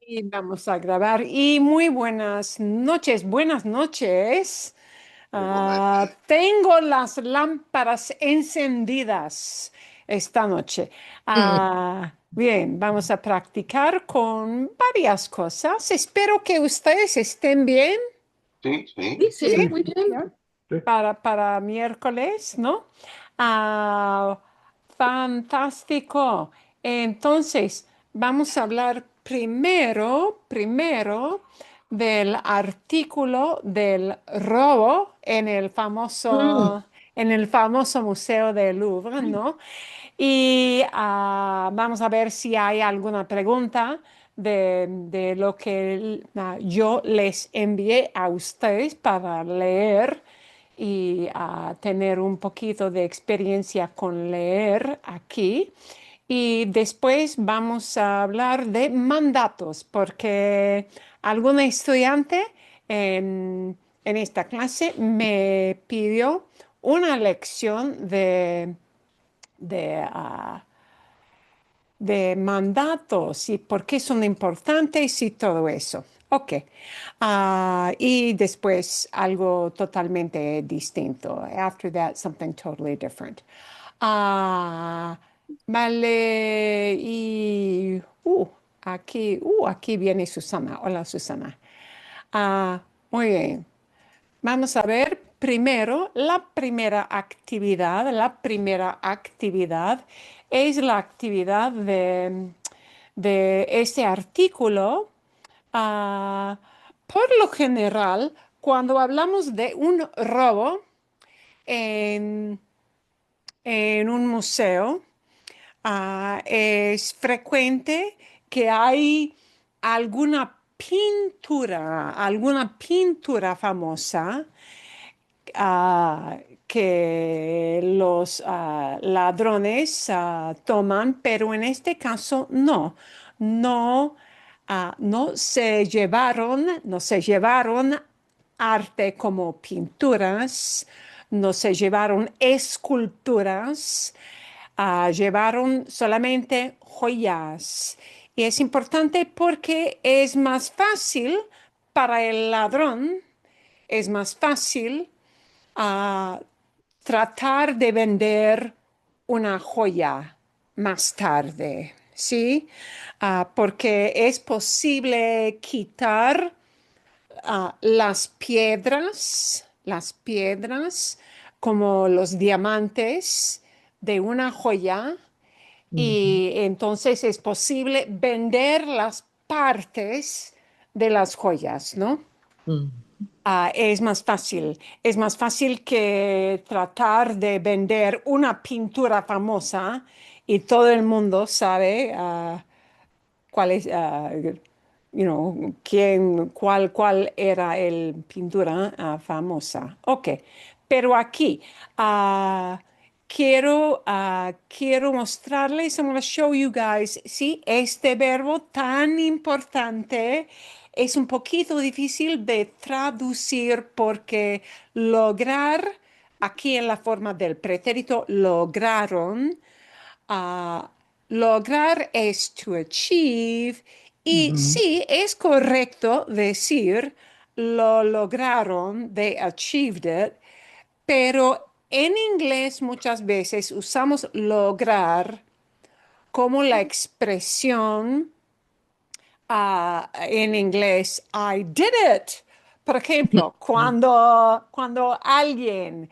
Y vamos a grabar. Y muy buenas noches, buenas noches. Igualmente. Tengo las lámparas encendidas esta noche. Bien, vamos a practicar con varias cosas. Espero que ustedes estén bien. Sí, sí. Sí, sí, ¿Sí? muy bien. ¿Ya? Sí. Para miércoles, ¿no? Ah, fantástico. Entonces, vamos a hablar primero del artículo del robo Mm, en el famoso Museo del Louvre, ¿no? Y vamos a ver si hay alguna pregunta de lo que yo les envié a ustedes para leer y tener un poquito de experiencia con leer aquí. Y después vamos a hablar de mandatos, porque algún estudiante en esta clase me pidió una lección de, ah, de mandatos y por qué son importantes y todo eso. Ok. Y después algo totalmente distinto. After that, something totally different. Ah, vale. Aquí viene Susana. Hola, Susana. Ah, muy bien. Vamos a ver primero la primera actividad. La primera actividad es la actividad de este artículo. Ah, por lo general, cuando hablamos de un robo en, en un museo, es frecuente que hay alguna pintura famosa ah, que los ladrones toman, pero en este caso no, no se llevaron arte como pinturas, no se llevaron esculturas, llevaron solamente joyas. Y es importante porque es más fácil para el ladrón, es más fácil a tratar de vender una joya más tarde, ¿sí? Porque es posible quitar las piedras como los diamantes de una joya ujú, y entonces es posible vender las partes de las joyas, ¿no? mm, Es más fácil que tratar de vender una pintura famosa y todo el mundo sabe cuál es, cuál era el pintura famosa. Ok, pero aquí ah, quiero mostrarles, I'm going to show you guys, sí, este verbo tan importante es un poquito difícil de traducir porque lograr, aquí en la forma del pretérito, lograron. Ah, lograr es to achieve y ujú, sí, es correcto decir lo lograron, they achieved it, pero en inglés muchas veces usamos lograr como la expresión en inglés, I did it. Por ejemplo, cuando alguien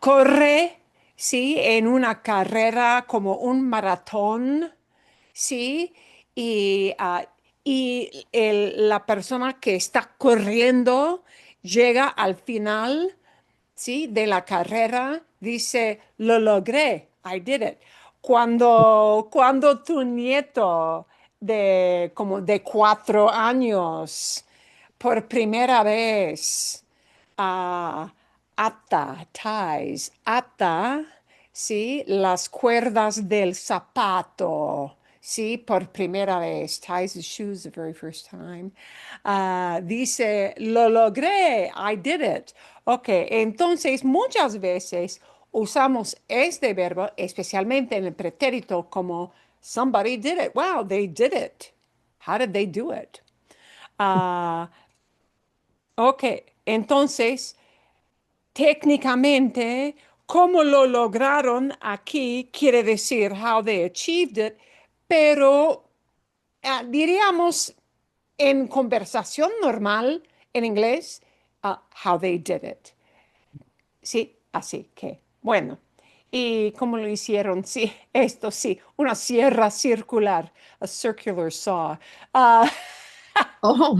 corre, ¿sí? En una carrera como un maratón, ¿sí? Y, la persona que está corriendo llega al final, ¿sí? De la carrera, dice, lo logré, I did it. Cuando tu nieto de como de 4 años por primera vez ah, ata, ¿sí? Las cuerdas del zapato, ¿sí? Por primera vez, ties his shoes the very first time. Dice, lo logré, I did it. Ok, entonces muchas veces usamos este verbo especialmente en el pretérito como somebody did it. Wow, they did it. How did they do it? Ah, ok, entonces, técnicamente, cómo lo lograron aquí quiere decir how they achieved it, pero diríamos en conversación normal en inglés, how they did it. Sí, así que, bueno. ¿Y cómo lo hicieron? Sí, esto sí, una sierra circular, a circular saw. Ah, Oh,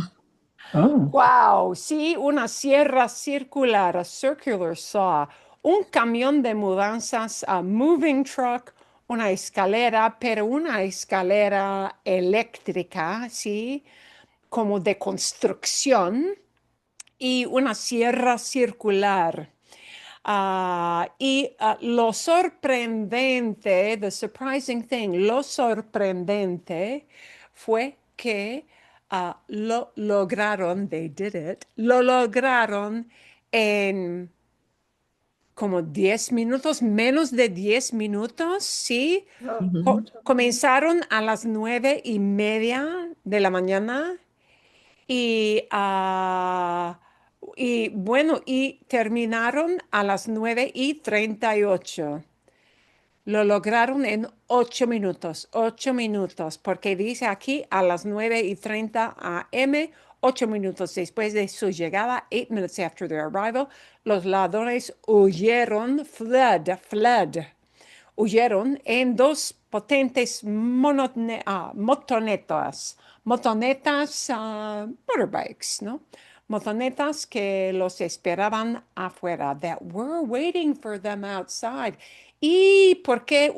Oh, wow, sí, una sierra circular, a circular saw. Un camión de mudanzas, a moving truck, una escalera, pero una escalera eléctrica, sí, como de construcción, y una sierra circular. Lo sorprendente, the surprising thing, lo sorprendente fue que lo lograron, they did it, lo lograron en como 10 minutos, menos de 10 minutos, ¿sí? mhm. Comenzaron a las 9:30 de la mañana y bueno, y terminaron a las 9:38. Lo lograron en 8 minutos, porque dice aquí a las 9:30 a.m., 8 minutos después de su llegada, 8 minutes after their arrival, los ladrones huyeron en dos potentes motonetas, motorbikes, ¿no? Motonetas que los esperaban afuera, that were waiting for them outside. ¿Y por qué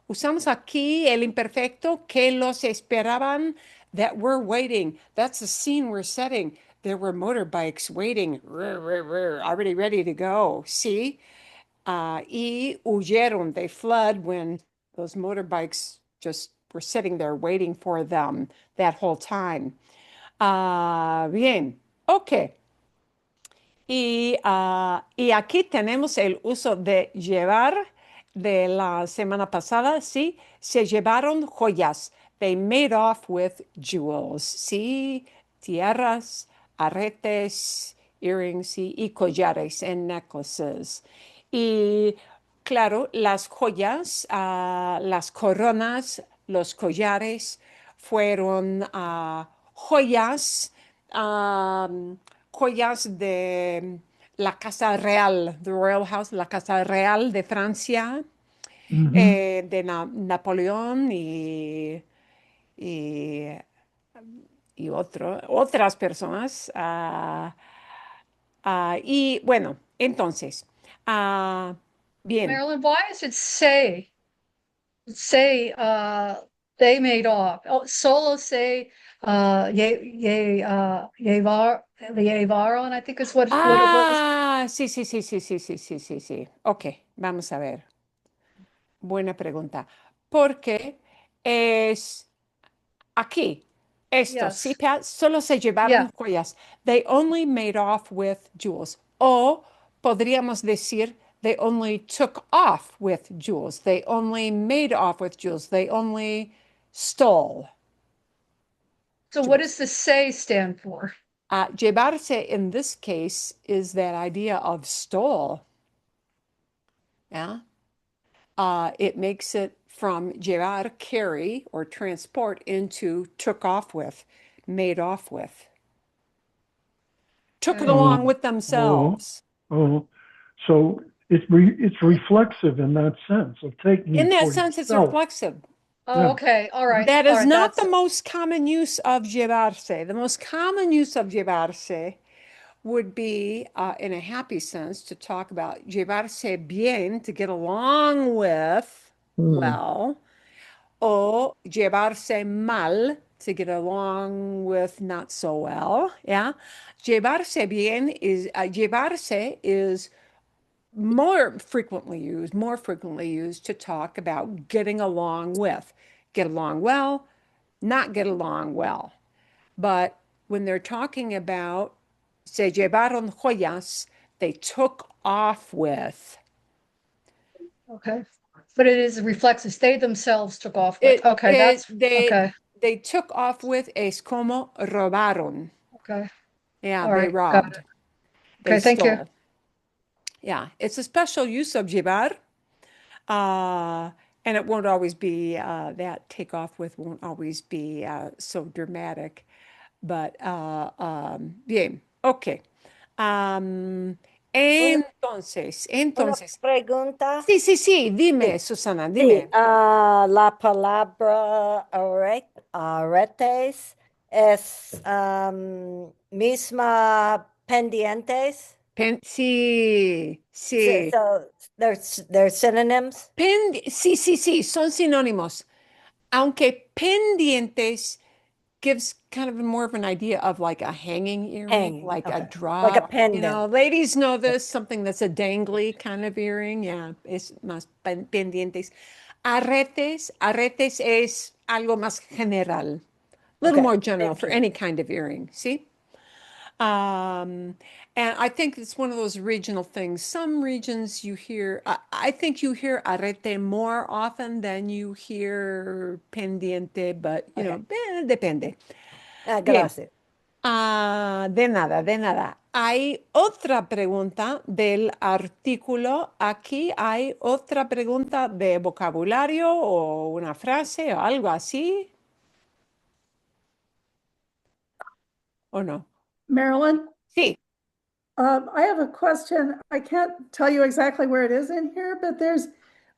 usamos aquí el imperfecto que los esperaban, that were waiting? That's the scene we're setting. There were motorbikes waiting, already ready to go. See? Y huyeron. They fled when those motorbikes just were sitting there waiting for them that whole time. Bien, ok. Y aquí tenemos el uso de llevar de la semana pasada, ¿sí? Se llevaron joyas. They made off with jewels, ¿sí? Tierras, aretes, earrings, ¿sí? Y collares and necklaces. Y claro, las joyas, las coronas, los collares fueron joyas. um, Joyas de la Casa Real, the Royal House, la Casa Real de Francia, hmm. de Napoleón y, y otras personas. Y bueno, entonces, ah, bien. Marilyn, why does it say they made off? Oh, solo say llevaron, I think is what it was. Sí, sí, sí, sí, sí, sí, sí, sí, sí. Ok, vamos a ver. Buena pregunta. Porque es aquí, estos, sí, Yes. Pat, solo se Yeah. llevaron joyas. They only made off with jewels. O podríamos decir, they only took off with jewels. They only made off with jewels. They only stole So what jewels. does the say stand for? Llevarse in this case is that idea of stole. Yeah. It makes it from llevar, carry, or transport into took off with, made off with. Took it Okay. along Oh, with oh, themselves. oh. So it's reflexive in that sense of taking In it that for sense, it's yourself. reflexive. Oh, Yeah. okay. All right. That All is right. not the That's most common use of llevarse. The most common use of llevarse would be, in a happy sense, to talk about llevarse bien, to get along with, Hmm. well, o llevarse mal, to get along with not so well. Yeah. Llevarse is more frequently used to talk about getting along with. Get along well, not get along well. But when they're talking about se llevaron joyas, they took off with. Okay. But it is reflexes. They themselves took off with. It, Okay, it, that's okay. they took off with es como robaron. Okay. Yeah, All they right. Got robbed. it. They Okay, thank you. stole. Yeah, it's a special use of llevar. And it won't always be, that takeoff with won't always be so dramatic. But, bien, ok. Am, Una entonces, pregunta. sí, sí, sí, dime, Sí, Susana, sí, dime. la palabra aretes es misma pendientes. Sí, So, sí. so they're synonyms. Sí, sí, sí, son sinónimos. Aunque pendientes gives kind of more of an idea of like a hanging earring, Hanging. like a Okay. Like a drop. You know, pendant. ladies know this, something that's a dangly kind of earring. Yeah, es más pendientes. Aretes es algo más general, a little Okay. more general Thank for you. any kind of earring. See? Um, and I think it's one of those regional things. Some regions you hear, I think you hear arete more often than you hear pendiente, but you Okay. know, depende. Bien. Gracias. De nada, de nada. Hay otra pregunta del artículo. Aquí hay otra pregunta de vocabulario o una frase o algo así, ¿o no? Marilyn, Sí. I have a question. I can't tell you exactly where it is in here, but there's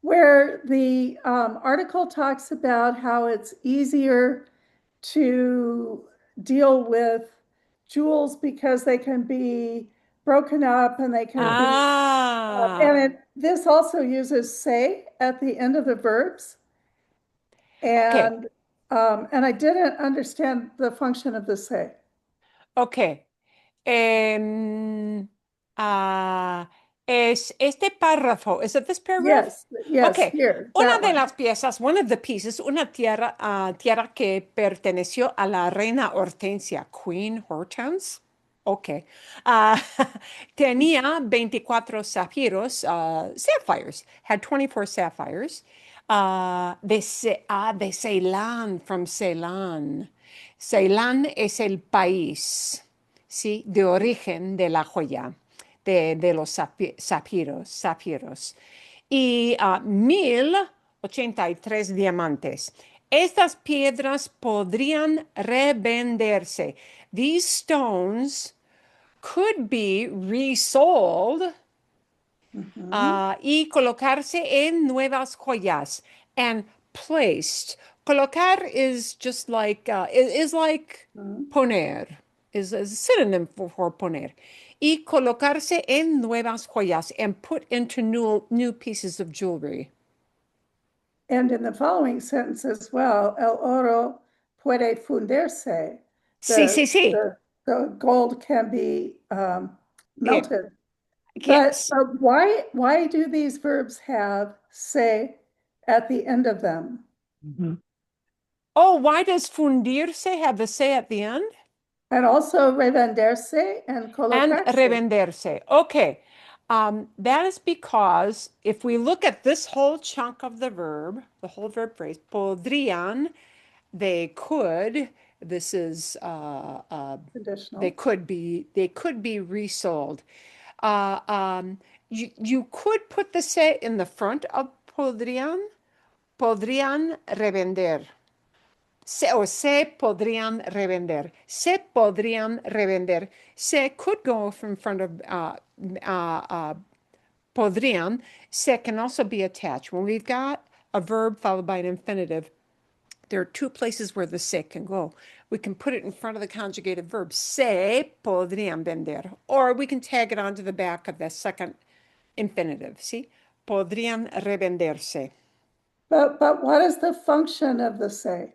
where the article talks about how it's easier to deal with jewels because they can be broken up and they can be, Ah, this also uses say at the end of the verbs. ok. And I didn't understand the function of the say. Ok. Em, ah, es este párrafo. Is it this paragraph? Ok. Yes, here, Una that de one. las piezas, one of the pieces, una tierra, tierra que perteneció a la reina Hortensia, Queen Hortense. Ok. Ah, tenía 24 zafiros, sapphires, had 24 sapphires. De Ceilán, from Ceilán. Ceilán es el país, ¿sí? De origen de la joya, de los zafiros. Y 1083 diamantes. Estas piedras podrían revenderse. These stones could be resold y colocarse en nuevas joyas and placed. Colocar is just like is like poner is a synonym for poner. Y colocarse en nuevas joyas and put into new pieces of jewelry. And in the following sentence as well, el oro puede fundirse. Sí, sí, sí. The gold can be Bien. melted. But Yes. why do these verbs have se at the end of them? Mhm. Oh, why does fundirse have the se at the end? And also revenderse and And colocarse. revenderse. Okay. That is because if we look at this whole chunk of the verb, the whole verb phrase, podrían, they could, this is, Conditional. they could be resold. You could put the se in the front of podrían revender. Se podrían revender. Se podrían revender. Se could go from front of podrían. Se can also be attached. When we've got a verb followed by an infinitive, there are two places where the se can go. We can put it in front of the conjugated verb. Se podrían vender. Or we can tag it onto the back of the second infinitive. See? Podrían revenderse. But what is the function of the se?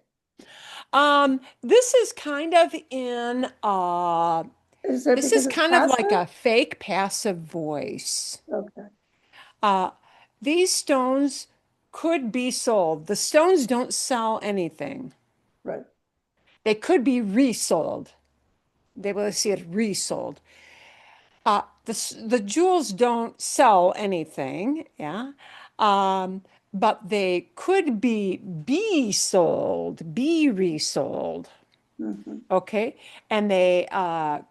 This is kind of in Is it this because is it's kind of like passive? a fake passive voice. Okay. These stones could be sold. The stones don't sell anything. Right. They could be resold. Debo decir resold. The jewels don't sell anything, yeah. But they could be sold, be resold. Mhm. Okay. And they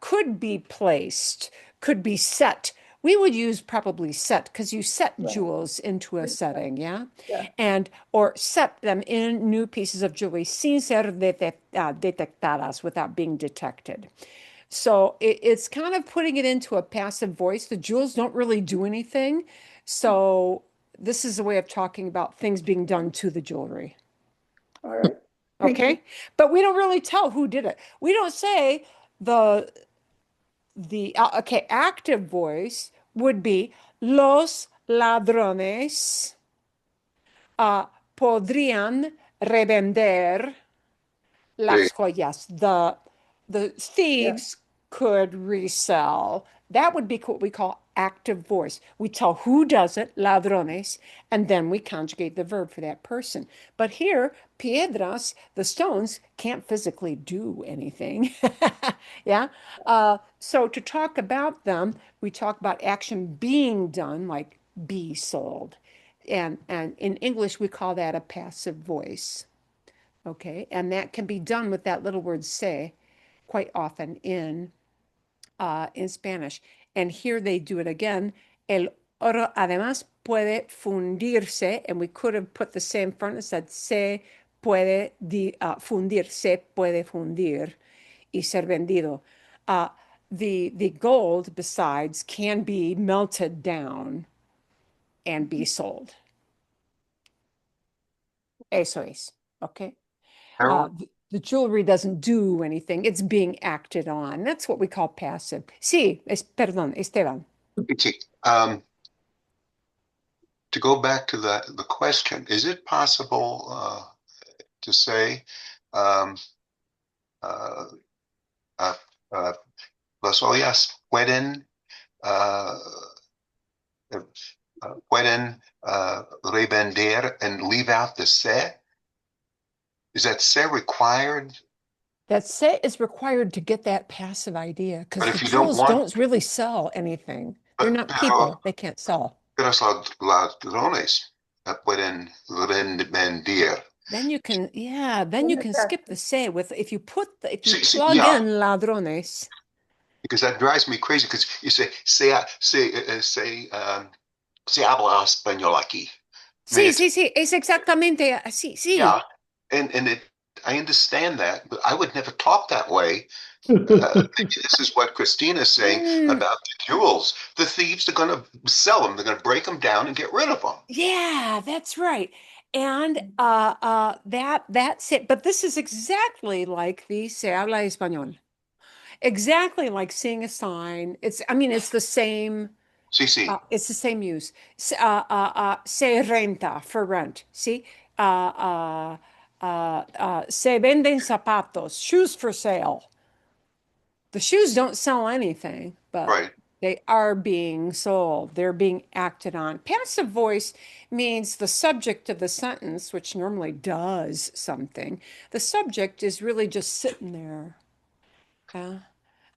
could be placed, could be set. We would use probably set because you set Right. jewels into a setting, yeah? Yeah. And or set them in new pieces of jewelry sin ser detectadas, without being detected. So it's kind of putting it into a passive voice. The jewels don't really do anything. So this is a way of talking about things being done to the jewelry. All right. Thank you. Okay. But we don't really tell who did it. We don't say the okay, active voice would be los ladrones podrían revender las Sí. joyas. The Yeah. thieves could resell. That would be what we call active voice. We tell who does it, ladrones, and then we conjugate the verb for that person. But here, piedras, the stones, can't physically do anything. Yeah. So to talk about them, we talk about action being done, like be sold. And in English, we call that a passive voice. Okay, and that can be done with that little word se quite often in Spanish. And here they do it again. El oro además puede fundirse, and we could have put the se in front and said se puede fundir, se puede fundir y ser vendido. The gold, besides, can be melted down and be sold. Eso es. Okay. Harold, The jewelry doesn't do anything. It's being acted on. That's what we call passive. Sí, perdón, Esteban. okay, to go back to the question, is it possible to say um, uh, uh, uh, las ollas uh, pueden revender and leave out the se? Is that se required? That set is required to get that passive idea But because the if you don't jewels want, don't really sell anything. They're not pero, people. They can't sell. los ladrones pueden vender. Then you can, yeah, then Then you it's can skip the active. say with if if you See, plug yeah, in ladrones. because that drives me crazy. Because you se habla español aquí. I mean, Sí, it's sí, sí, es exactamente así, yeah, sí. and I understand that, but I would never talk that way. Maybe this is what Christina's saying Mm, about the jewels. The thieves are going to sell them. They're going to break them down and get rid of them. yeah, that's right. And that's it. But this is exactly like the se habla español. Exactly like seeing a sign. I mean, Sí, sí, it's the same use. Se renta for rent. See? Se venden zapatos, shoes for sale. The shoes don't sell anything, but right. they are being sold. They're being acted on. Passive voice means the subject of the sentence, which normally does something. The subject is really just sitting there. Yeah.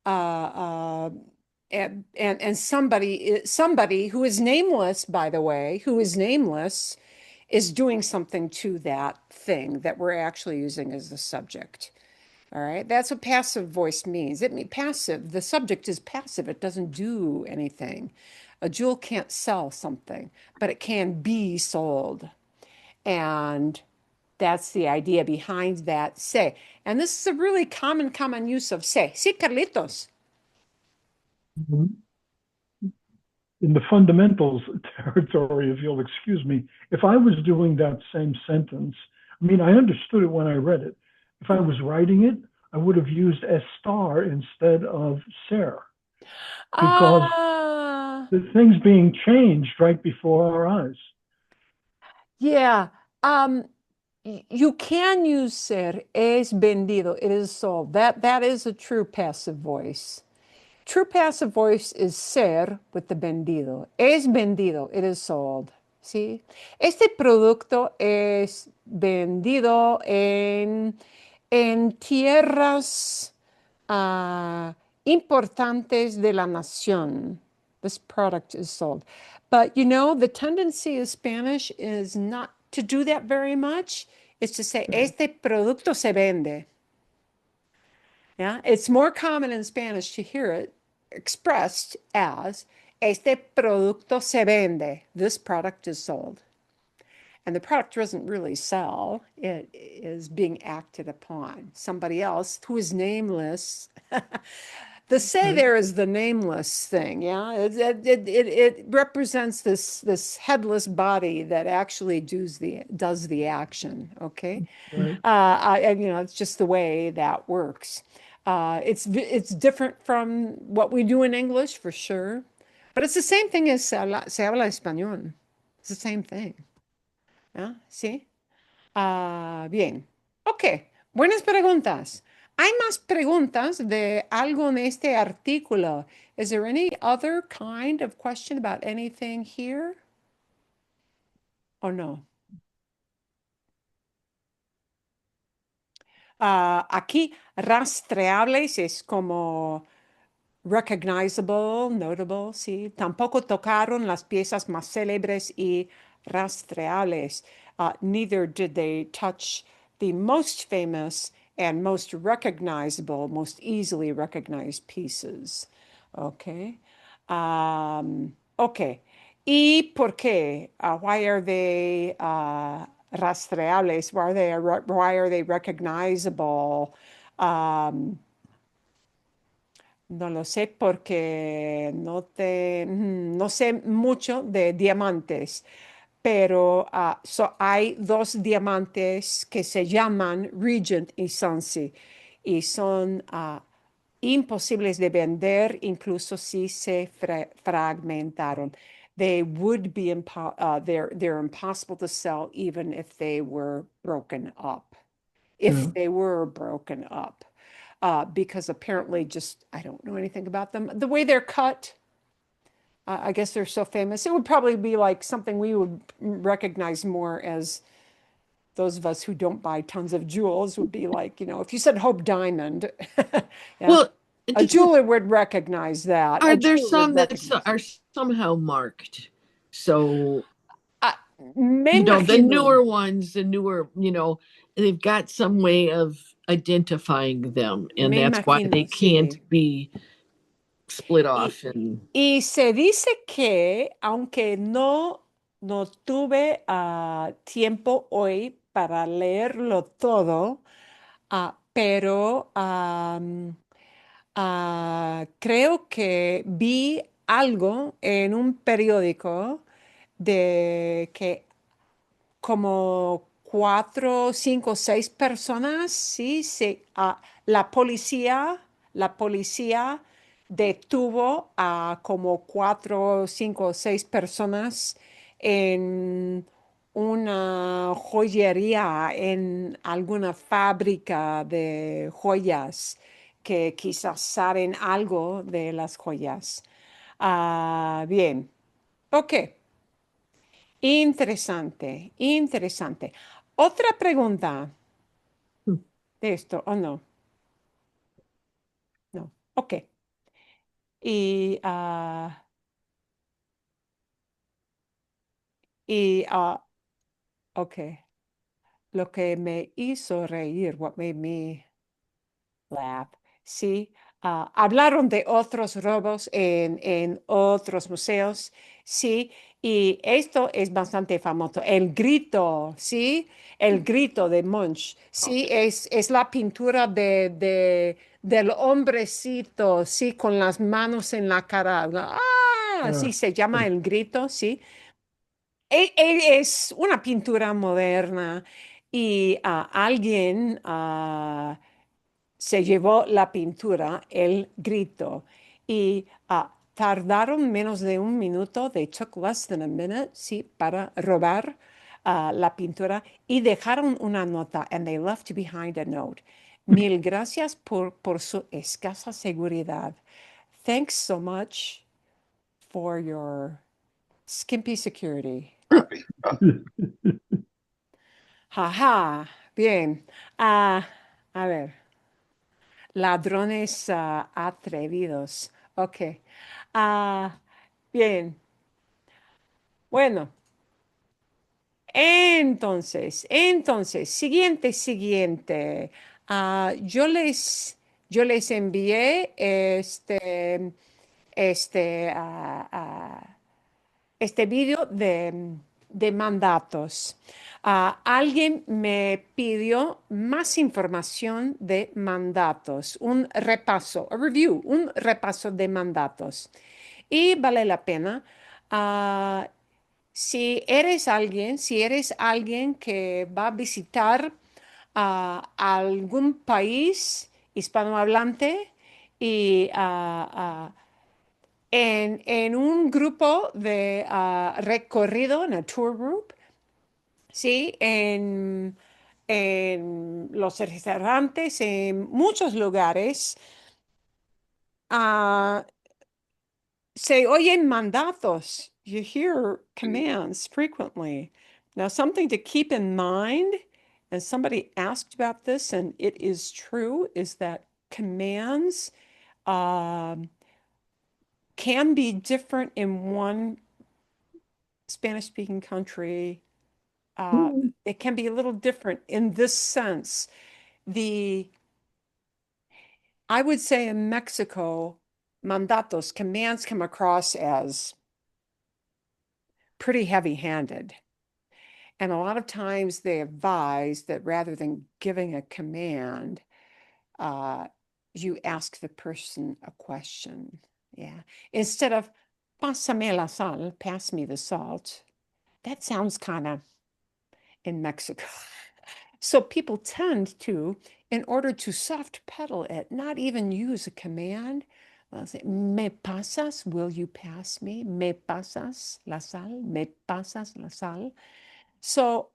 Uh, uh, and somebody who is nameless, by the way, who is nameless, is doing something to that thing that we're actually using as the subject. All right, that's what passive voice means. It means passive. The subject is passive. It doesn't do anything. A jewel can't sell something, but it can be sold. And that's the idea behind that say. And this is a really common use of say. Sí, Carlitos. In the fundamentals territory, if you'll excuse me, if I was doing that same sentence, I mean, I understood it when I read it. If I was writing it, I would have used estar instead of ser because Ah, the thing's being changed right before our eyes. yeah. Um, you can use ser, es vendido, it is sold. That is a true passive voice. True passive voice is ser with the vendido. Es vendido, it is sold. ¿Sí? Este producto es vendido en tierras importantes de la nación. This product is sold. But you know, the tendency of Spanish is not to do that very much. It's to say, este producto se vende. Yeah, it's more common in Spanish to hear it expressed as, este producto se vende. This product is sold. And the product doesn't really sell, it is being acted upon. Somebody else who is nameless. The say Right. there is the nameless thing, yeah. It represents this headless body that actually does the action, okay? Right. And, you know, it's just the way that works. It's different from what we do in English for sure, but it's the same thing as se habla español. It's the same thing. ¿Ah? ¿Sí? Bien. Ok. Buenas preguntas. ¿Hay más preguntas de algo en este artículo? Is there any other kind of question about anything here? Or no? Aquí, rastreables es como recognizable, notable, sí. Tampoco tocaron las piezas más célebres y rastreables. Neither did they touch the most famous and most recognizable, most easily recognized pieces. Okay. Okay. ¿Y por qué? Why are they rastreables? Why are they recognizable? Um, no lo sé porque no sé mucho de diamantes, pero hay dos diamantes que se llaman Regent y Sansi y son imposibles de vender incluso si se fragmentaron. They would be they're impossible to sell even if they were broken up. Yeah. If they were broken up because apparently just, I don't know anything about them. The way they're cut, I guess they're so famous. It would probably be like something we would recognize more as those of us who don't buy tons of jewels would be like, you know, if you said Hope Diamond, yeah, Well, a did you, jeweler would recognize that. A are there jeweler would some that recognize are it. somehow marked? So, Uh, Me the imagino, newer ones, they've got some way of identifying them, and me that's why they imagino, can't sí. be split Y, off. And y se dice que, aunque no tuve tiempo hoy para leerlo todo, pero creo que vi algo en un periódico de que como cuatro, cinco, seis personas, sí, la policía detuvo a como cuatro, cinco, seis personas en una joyería, en alguna fábrica de joyas que quizás saben algo de las joyas. Bien, ok. Interesante, interesante. Otra pregunta de esto, ¿o no? No. Ok. Y, y ok. Lo que me hizo reír, what made me laugh, sí. Hablaron de otros robos en otros museos, sí. Y esto es bastante famoso. El grito, ¿sí? El grito de Munch, ¿sí? Es la pintura del hombrecito, ¿sí? Con las manos en la cara. Yeah. Sí, se llama el grito, ¿sí? Es una pintura moderna y alguien se llevó la pintura, el grito, y tardaron menos de un minuto, they took less than a minute, sí, para robar la pintura y dejaron una nota, and they left behind a note. Mil gracias por su escasa seguridad. Thanks so much for your skimpy security. Crappy. Jaja, bien. A ver. Ladrones atrevidos. Ok. Ah, bien. Bueno, siguiente. Yo les envié este, ah, ah, este video de mandatos. Alguien me pidió más información de mandatos, un repaso, un repaso de mandatos. Y vale la pena. ah, si eres alguien que va a visitar algún país hispanohablante y en un grupo de recorrido, en a tour group, sí, en los restaurantes, en muchos lugares, ah, se oyen mandatos. You hear commands frequently. Now, something to keep in mind, and somebody asked about this, and it is true, is that commands um, can be different in one Spanish-speaking country. It can be a little different in this sense. I would say in Mexico, mandatos, commands come across as pretty heavy-handed. And a lot of times they advise that rather than giving a command, you ask the person a question. Yeah. Instead of pásame la sal, pass me the salt. That sounds kind of in Mexico. So people tend to, in order to soft pedal it, not even use a command. They'll say, me pasas, will you pass me? Me pasas la sal, me pasas la sal. So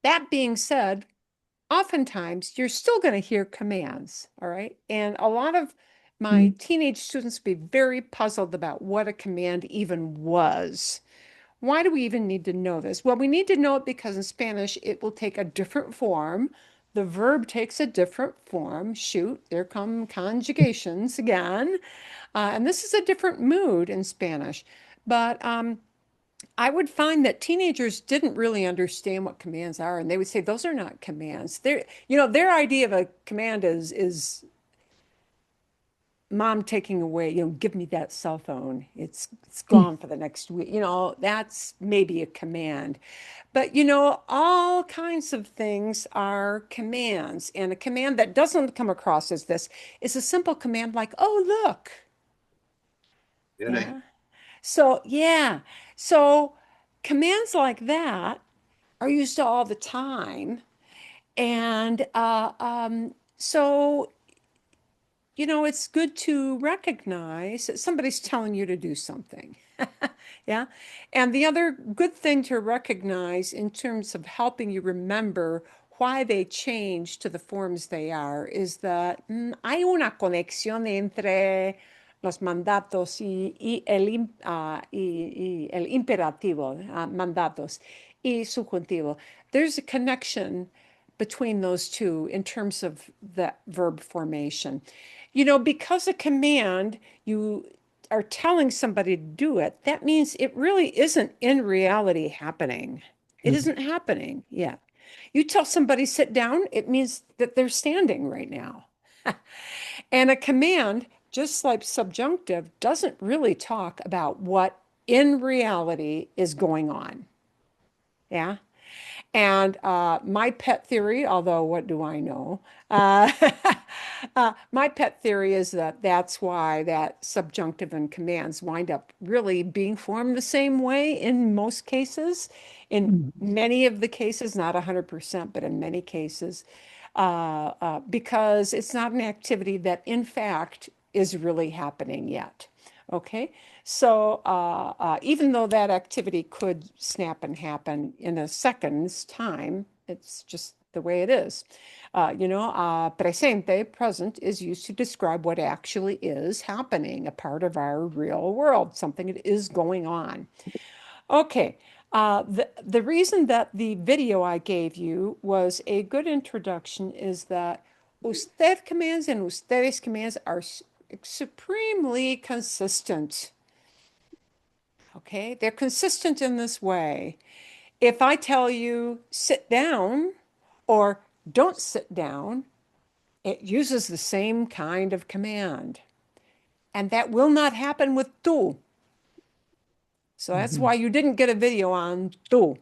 that being said, oftentimes you're still going to hear commands, all right? And a lot of my teenage students be very puzzled about what a command even was. Why do we even need to know this? Well, we need to know it because in Spanish it will take a different form. The verb takes a different form. Shoot, there come conjugations again. And this is a different mood in Spanish. But I would find that teenagers didn't really understand what commands are, and they would say those are not commands. Their idea of a command is mom taking away, give me that cell phone. It's gone for the next week. That's maybe a command. But all kinds of things are commands, and a command that doesn't come across as this is a simple command like, "Oh, look." Yeah. So, yeah. So commands like that are used all the time. And so, it's good to recognize that somebody's telling you to do something. Yeah. And the other good thing to recognize in terms of helping you remember why they change to the forms they are is that hay una conexión entre los mandatos y el imperativo, mandatos, y subjuntivo. There's a connection between those two in terms of the verb formation. Because a command, you are telling somebody to do it, that means it really isn't in reality happening. It isn't happening yet. You tell somebody sit down, it means that they're standing right now. And a command, just like subjunctive, doesn't really talk about what in reality is going on. Yeah. And my pet theory, although what do I know? My pet theory is that that's why that subjunctive and commands wind up really being formed the same way in most cases. In many of the cases, not 100%, but in many cases, because it's not an activity that in fact is really happening yet. Okay, so even though that activity could snap and happen in a second's time, it's just the way it is. Presente, present, is used to describe what actually is happening, a part of our real world, something that is going on. Okay, the reason that the video I gave you was a good introduction is that usted commands and ustedes commands are supremely consistent. Okay, they're consistent in this way. If I tell you sit down or don't sit down, it uses the same kind of command. And that will not happen with tú. So that's why you didn't get a video on tú.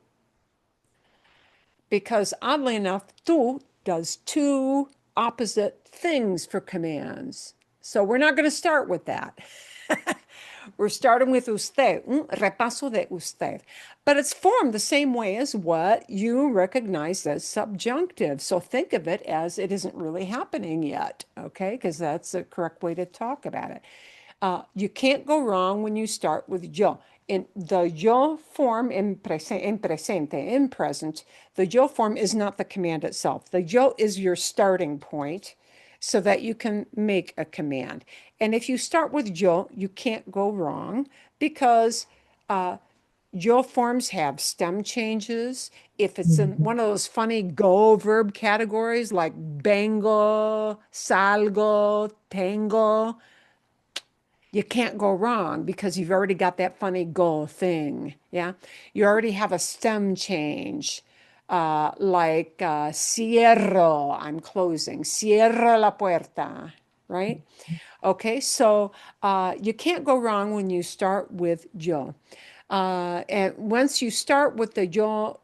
Because oddly enough, tú does two opposite things for commands. So we're not going to start with that. We're starting with usted, repaso de usted. But it's formed the same way as what you recognize as subjunctive. So think of it as it isn't really happening yet, okay? Because that's the correct way to talk about it. You can't go wrong when you start with yo. In the yo form in presente, in present, the yo form is not the command itself. The yo is your starting point so that you can make a command. And if you start with yo, you can't go wrong because yo forms have stem changes. If it's in one of those funny go verb categories like vengo, salgo, tengo, you can't go wrong because you've already got that funny go thing. Yeah. You already have a stem change. Like cierro, I'm closing. Cierra la puerta, right? Okay, so you can't go wrong when you start with yo. And once you start with the yo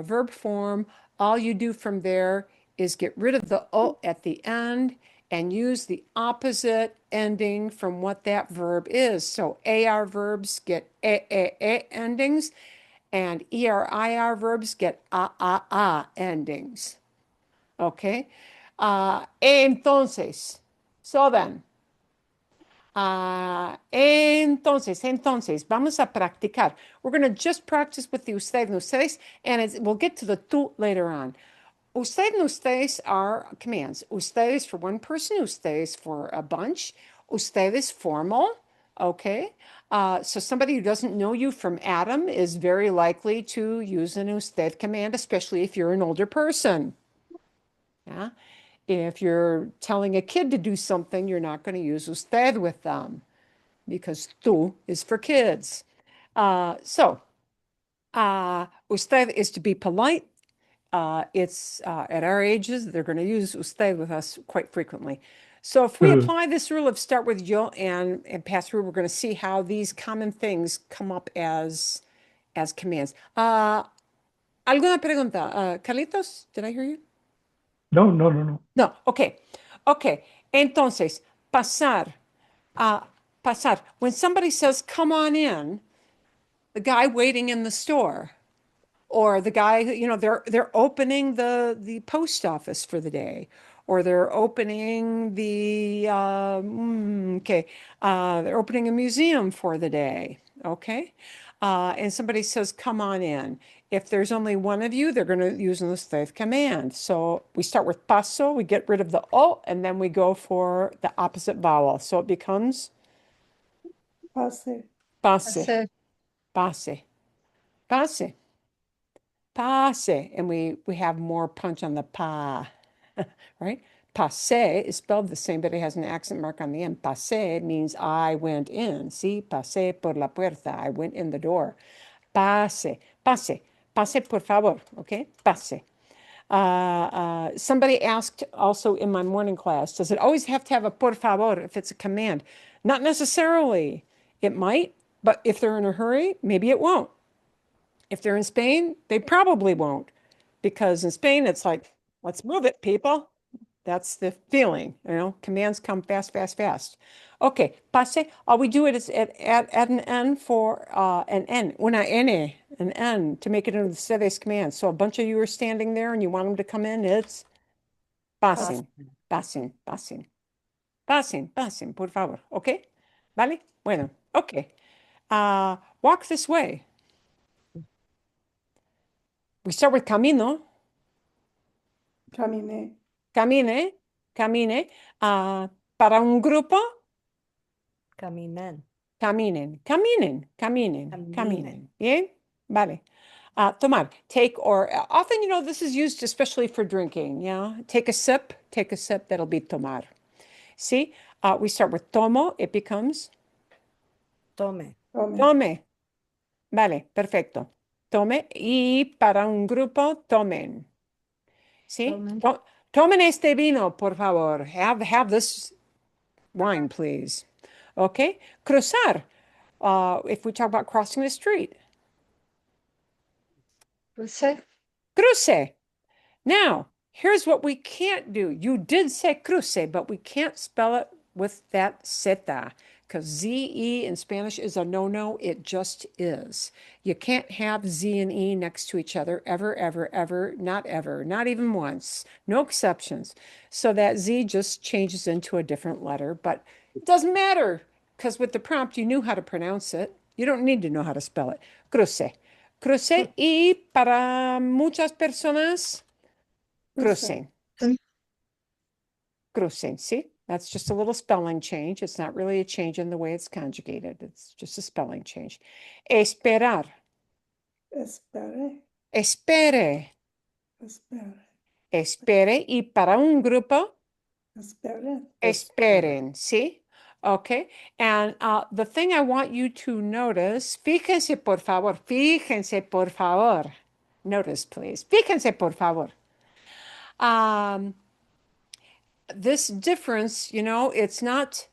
verb form, all you do from there is get rid of the o at the end and use the opposite ending from what that verb is. So AR verbs get e endings, and ER-IR verbs get a endings. Okay? Entonces, so then, entonces, vamos a practicar. We're going to just practice with the usted and ustedes, and we'll get to the tú later on. Usted and ustedes are commands. Ustedes for one person, ustedes for a bunch. Ustedes formal, okay? So somebody who doesn't know you from Adam is very likely to use an usted command, especially if you're an older person. Yeah? If you're telling a kid to do something, you're not going to use usted with them because tú is for kids. Usted is to be polite. It's at our ages, they're going to use usted with us quite frequently. So if we apply this rule of start with yo and pass through, we're going to see how these common things come up as commands. ¿Alguna pregunta? Carlitos, did I hear you? No, no, no, no. No, okay. Okay. Entonces, pasar. Pasar. When somebody says, come on in, the guy waiting in the store, or the guy, they're opening the post office for the day, or they're opening they're opening a museum for the day, okay? And somebody says, come on in. If there's only one of you, they're going to use the slave command. So we start with paso, we get rid of the o, and then we go for the opposite vowel. So it becomes Pase. pase, Pase. pase, pase. Pase, and we have more punch on the pa, right? Pase is spelled the same, but it has an accent mark on the end. Pase means I went in. See, pase por la puerta. I went in the door. Pase, pase, pase por favor. Okay, pase. Somebody asked also in my morning class, does it always have to have a por favor if it's a command? Not necessarily. It might, but if they're in a hurry, maybe it won't. If they're in Spain, they probably won't, because in Spain, it's like, let's move it, people. That's the feeling, commands come fast, fast, fast. Okay, pase, all we do it is add an N for an N, una N, an N, to make it into the sedes command. So a bunch of you are standing there and you want them to come in, it's pasen, pasen, pasen, pasen, pasen, por favor, okay? Vale? Bueno, okay. Walk this way. We start with camino. Camine. Camine, camine. Para un grupo, Caminen. caminen, caminen, caminen, caminen. Caminen. Bien? Vale. Tomar, take, or often, this is used especially for drinking. Yeah. Take a sip, that'll be tomar. See, we start with tomo, it becomes Tome. Tome. tome, Vale, perfecto. Tome y para un grupo, tomen. ¿Sí? Tomen. Tomen este vino, por favor. Have this wine, please. Okay? Cruzar. If we talk about crossing the street. Cruce. Cruce. Now, here's what we can't do. You did say cruce, but we can't spell it with that zeta because Z-E in Spanish is a no-no. It just is. You can't have Z and E next to each other ever, ever, not even once. No exceptions. So that Z just changes into a different letter, but it doesn't matter because with the prompt, you knew how to pronounce it. You don't need to know how to spell it. Cruce. Cruce y para muchas personas, crucing. Crucing. See, that's just a little spelling change. It's not really a change in the way it's conjugated. It's just a spelling change. Esperar. Espere, Espere. espere, Espere. Y para un grupo, espere. esperen. See? Okay. And the thing I want you to notice, fíjense por favor. Fíjense por favor. Notice, please. Fíjense por favor. This difference, it's not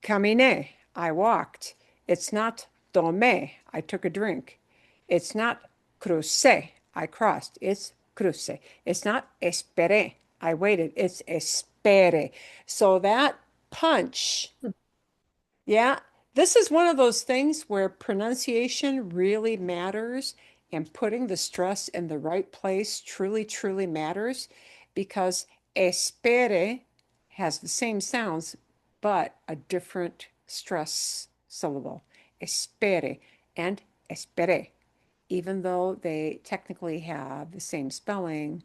caminé, I walked. It's not tomé, I took a drink. It's not crucé, I crossed. It's crucé. It's not esperé, I waited. It's espere. So that punch, yeah, this is one of those things where pronunciation really matters and putting the stress in the right place truly, truly matters because espere has the same sounds, but a different stress syllable. Espere and espere, even though they technically have the same spelling,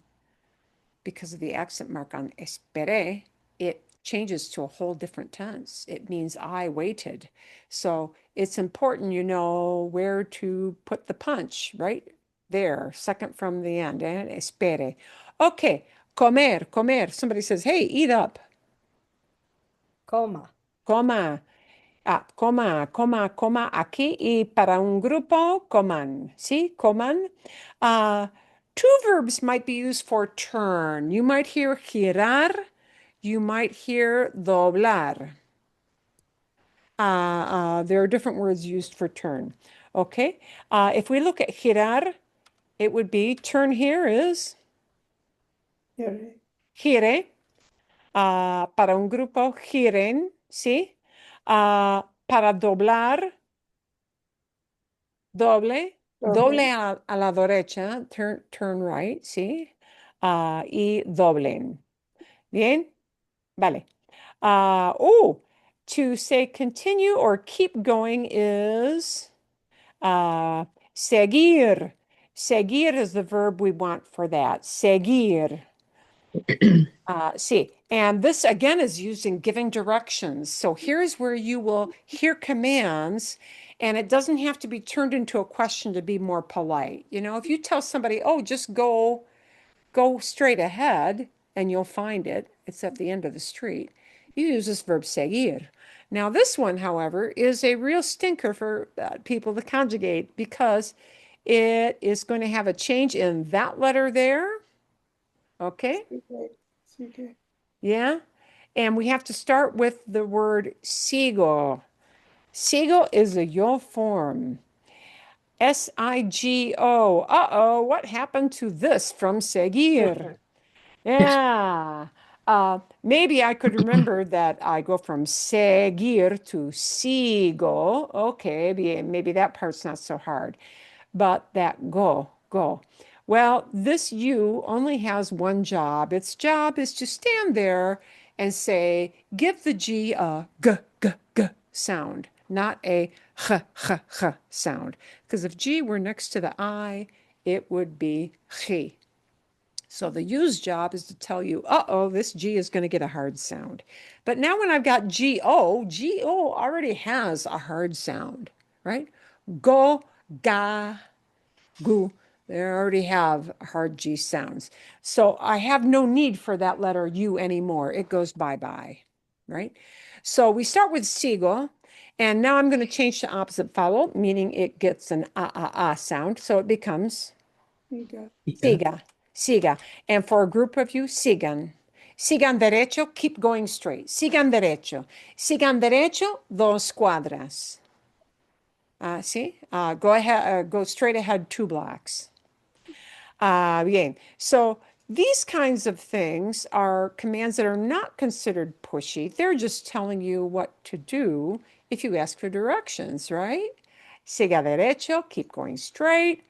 because of the accent mark on espere, it changes to a whole different tense. It means I waited. So it's important you know where to put the punch, right? There, second from the end, and espere. Okay, comer. Somebody says, hey, eat up. Coma. Coma. Coma aquí y para un grupo, coman. ¿Sí? Coman. Two verbs might be used for turn. You might hear girar. You might hear doblar. There are different words used for turn. Okay? If we look at girar, it would be turn here is Gire, gire. Para un grupo, giren. ¿Sí? Para doblar, doble doble, a la derecha, turn right, ¿sí? Y doblen. Bien, vale. To say continue or keep going is seguir. Seguir is the verb we want for that. Seguir. See, and this again is used in giving directions. So here's where you will hear commands, and it doesn't have to be turned into a question to be more polite. If you tell somebody, oh, just go straight ahead and you'll find it, it's at the end of the street, you use this verb seguir. Now, this one, however, is a real stinker for people to conjugate because it is going to have a change in that letter there. Okay. sigue, sigue. Yeah. And we have to start with the word sigo. Sigo is a yo form. S-I-G-O. Uh-oh, what happened to this from seguir? Yeah. Maybe I could remember that I go from seguir to sigo. Okay, maybe that part's not so hard. But that go. Well, this you only has one job. Its job is to stand there and say, give the G a g sound, not a h sound. Because if G were next to the I, it would be chi. So the U's job is to tell you, uh-oh, this G is going to get a hard sound. But now when I've got G-O already has a hard sound, right? Go, ga, gu. They already have hard G sounds. So I have no need for that letter U anymore. It goes bye-bye, right? So we start with sigo. And now I'm going to change the opposite vowel, meaning it gets an sound. So it becomes Siga. siga, siga. And for a group of you, sigan. Sigan derecho, keep going straight. Sigan derecho. Sigan derecho, 2 cuadras. See? Go ahead, go straight ahead 2 blocks. Bien. So these kinds of things are commands that are not considered pushy. They're just telling you what to do if you ask for directions, right? Siga derecho, keep going straight.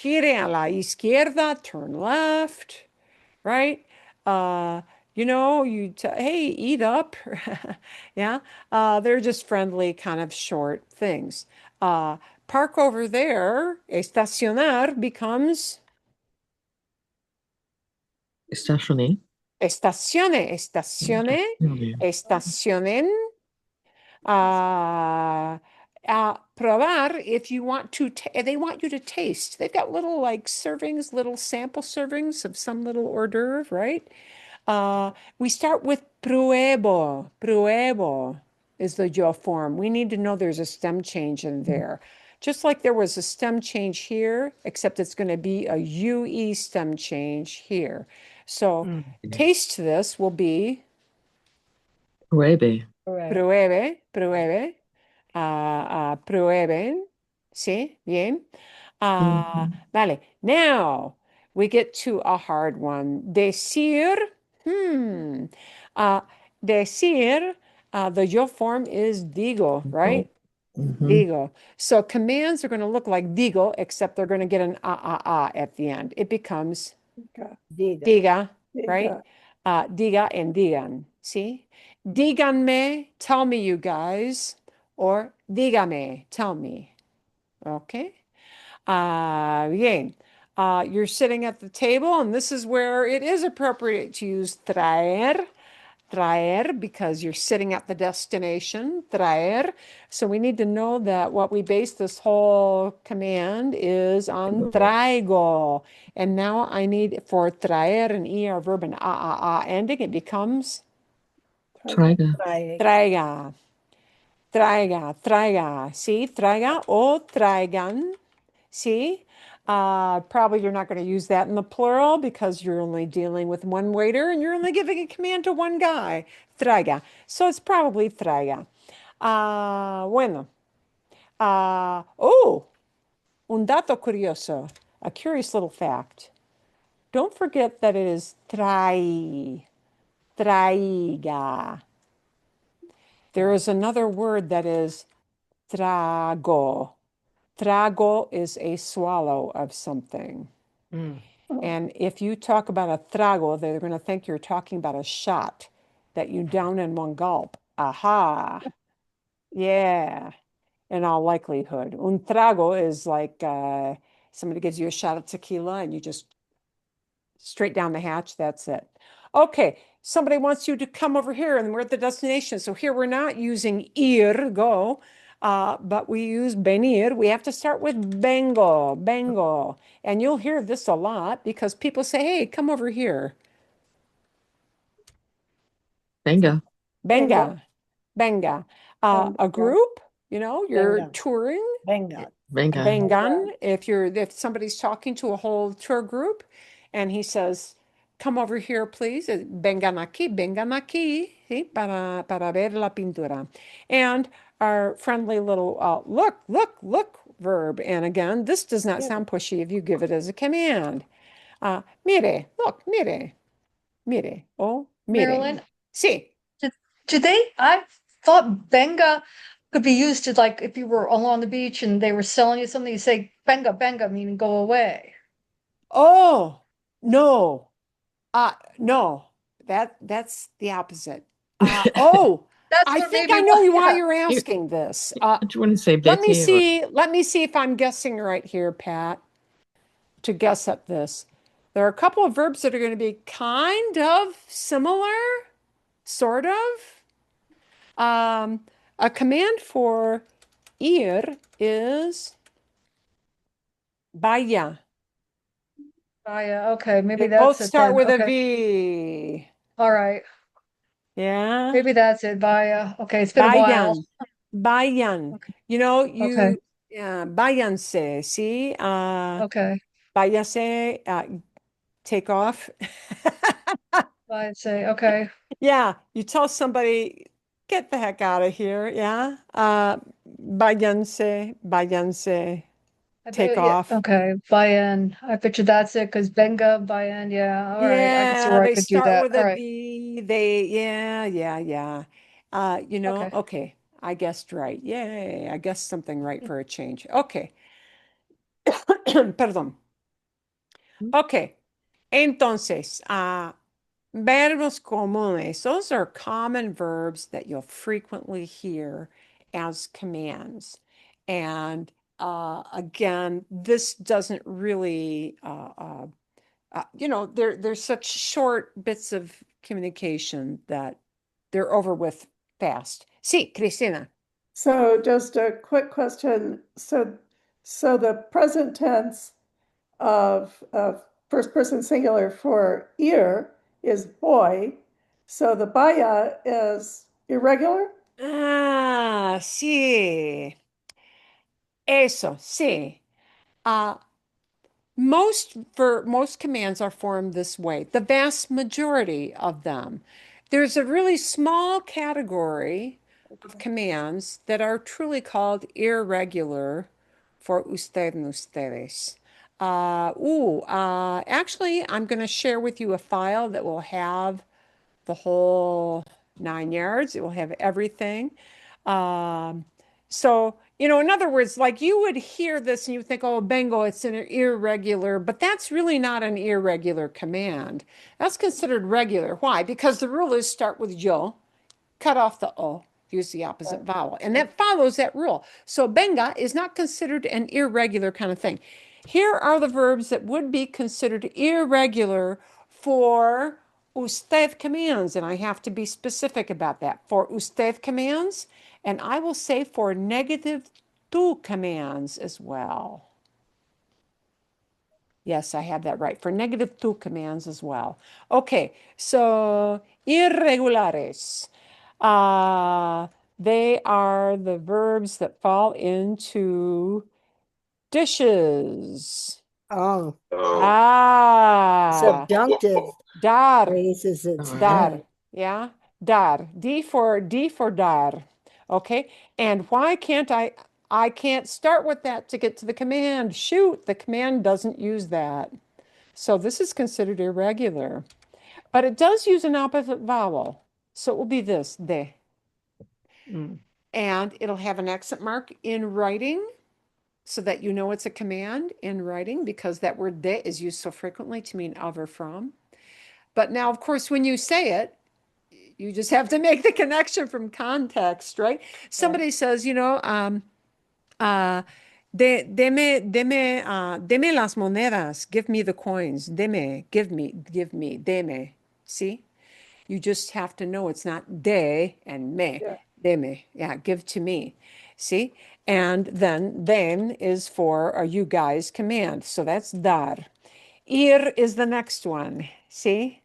Gire a la izquierda, turn left, right? Uh, hey, eat up. Yeah. They're just friendly, kind of short things. Uh, Park over there, estacionar becomes Estacioné. estacione, estacione, Estacioné. estacionen. Probar if you want to, they want you to taste. They've got little like servings, little sample servings of some little hors d'oeuvre, right? We start with pruebo. Pruebo is the yo form. We need to know there's a stem change in there. Just like there was a stem change here, except it's going to be a UE stem change here. So taste this will be Pruebe. pruebe, pruebe, prueben. ¿Sí? Bien. Vale. Now we get to a hard one. Decir. Hmm. Uh, Decir, the yo form is digo, right? Mhm. Digo. So commands are going to look like digo, except they're going to get an at the end. It becomes Siga. diga, right? Siga. Diga and digan. See? Díganme, tell me, you guys. Or dígame, tell me. Okay? Bien. You're sitting at the table, and this is where it is appropriate to use traer. Traer, because you're sitting at the destination. Traer. So we need to know that what we base this whole command is on traigo. And now I need for traer an ER verb and ending. It becomes Traiga. traiga. Traiga, traiga. See, traiga o traigan. See, probably you're not going to use that in the plural because you're only dealing with one waiter and you're only giving a command to one guy. Traiga. So it's probably traiga. Bueno. Un dato curioso. A curious little fact. Don't forget that it is traiga. There is another word that is trago. Trago is a swallow of something. And if you talk about a trago, they're going to think you're talking about a shot that you down in one gulp. Aha. Yeah, in all likelihood. Un trago is like somebody gives you a shot of tequila and you just straight down the hatch. That's it. Okay, somebody wants you to come over here and we're at the destination. So here we're not using ir, go, but we use venir. We have to start with vengo, vengo. And you'll hear this a lot because people say, hey, come over here. Venga. Venga, venga. A group, you're Venga. touring. Venga. Venga. Vengan, if somebody's talking to a whole tour group and he says, come over here, please. Vengan aquí, ¿sí? Para ver la pintura. And our friendly little look verb. And again, this does not sound pushy if you give it as a command. Mire, look, mire, oh, mire. Marilyn, Sí. I thought benga could be used to, like, if you were along the beach and they were selling you something, you say benga, benga, meaning go away. Oh, no. No, that's the opposite. That's I what think made I me know want, why yeah. you're asking this. Don't you want to say Let me Betty or see if I'm guessing right here, Pat, to guess at this. There are a couple of verbs that are going to be kind of similar, sort of. A command for ir is vaya. Oh, yeah, okay, maybe They both that's it start then. with a Okay, V. all right. Yeah. Maybe that's it. Via. Okay, it's been a while. Vayan. Vayan. Okay. You know, Okay. váyanse, see? Okay. Váyase, take off. I'd say, okay. Yeah, you tell somebody, get the heck out of here. Yeah. Váyanse, váyanse, I take bet, yeah, off. okay. Buy-in. I bet you that's it because Benga, buy-in. Yeah. All right. I can see Yeah, where I they could do start that. with All a right. V. They, yeah. Okay. Okay, I guessed right. Yay, I guessed something right for a change. Okay, perdón. Okay, entonces, verbos comunes, those are common verbs that you'll frequently hear as commands. And again, this doesn't really there's such short bits of communication that they're over with fast. Sí, Cristina. So just a quick question. So the present tense of first person singular for ear is boy. So the baya is irregular. Ah, sí. Eso, sí. Uh, most commands are formed this way. The vast majority of them. There's a really small category of commands that are truly called irregular for usted and ustedes. Actually, I'm going to share with you a file that will have the whole 9 yards. It will have everything. Um, in other words, like you would hear this and you think, oh, Bengo, it's an irregular, but that's really not an irregular command. That's considered regular. Why? Because the rule is start with yo, cut off the O, use the opposite vowel. And that follows that rule. So benga is not considered an irregular kind of thing. Here are the verbs that would be considered irregular for usted commands. And I have to be specific about that. For usted commands, and I will say for negative tu commands as well. Yes, I have that right. For negative tu commands as well. Okay, so irregulares. They are the verbs that fall into dishes. Oh, Oh, Ah, subjunctive dar, phrases, it's dar. dar. Yeah, dar. D for dar. Okay, and why can't I can't start with that to get to the command. Shoot, the command doesn't use that. So this is considered irregular, but it does use an opposite vowel. So it will be this, de. Mm. And it'll have an accent mark in writing so that you know it's a command in writing because that word de is used so frequently to mean of or from. But now, of course, when you say it, you just have to make the connection from context, right? Somebody says, deme las monedas, give me the coins, deme, give me, deme. See? You just have to know it's not de and me, Yeah. deme. Yeah, give to me. See? And then is for a you guys command. So that's dar. Ir is the next one. See?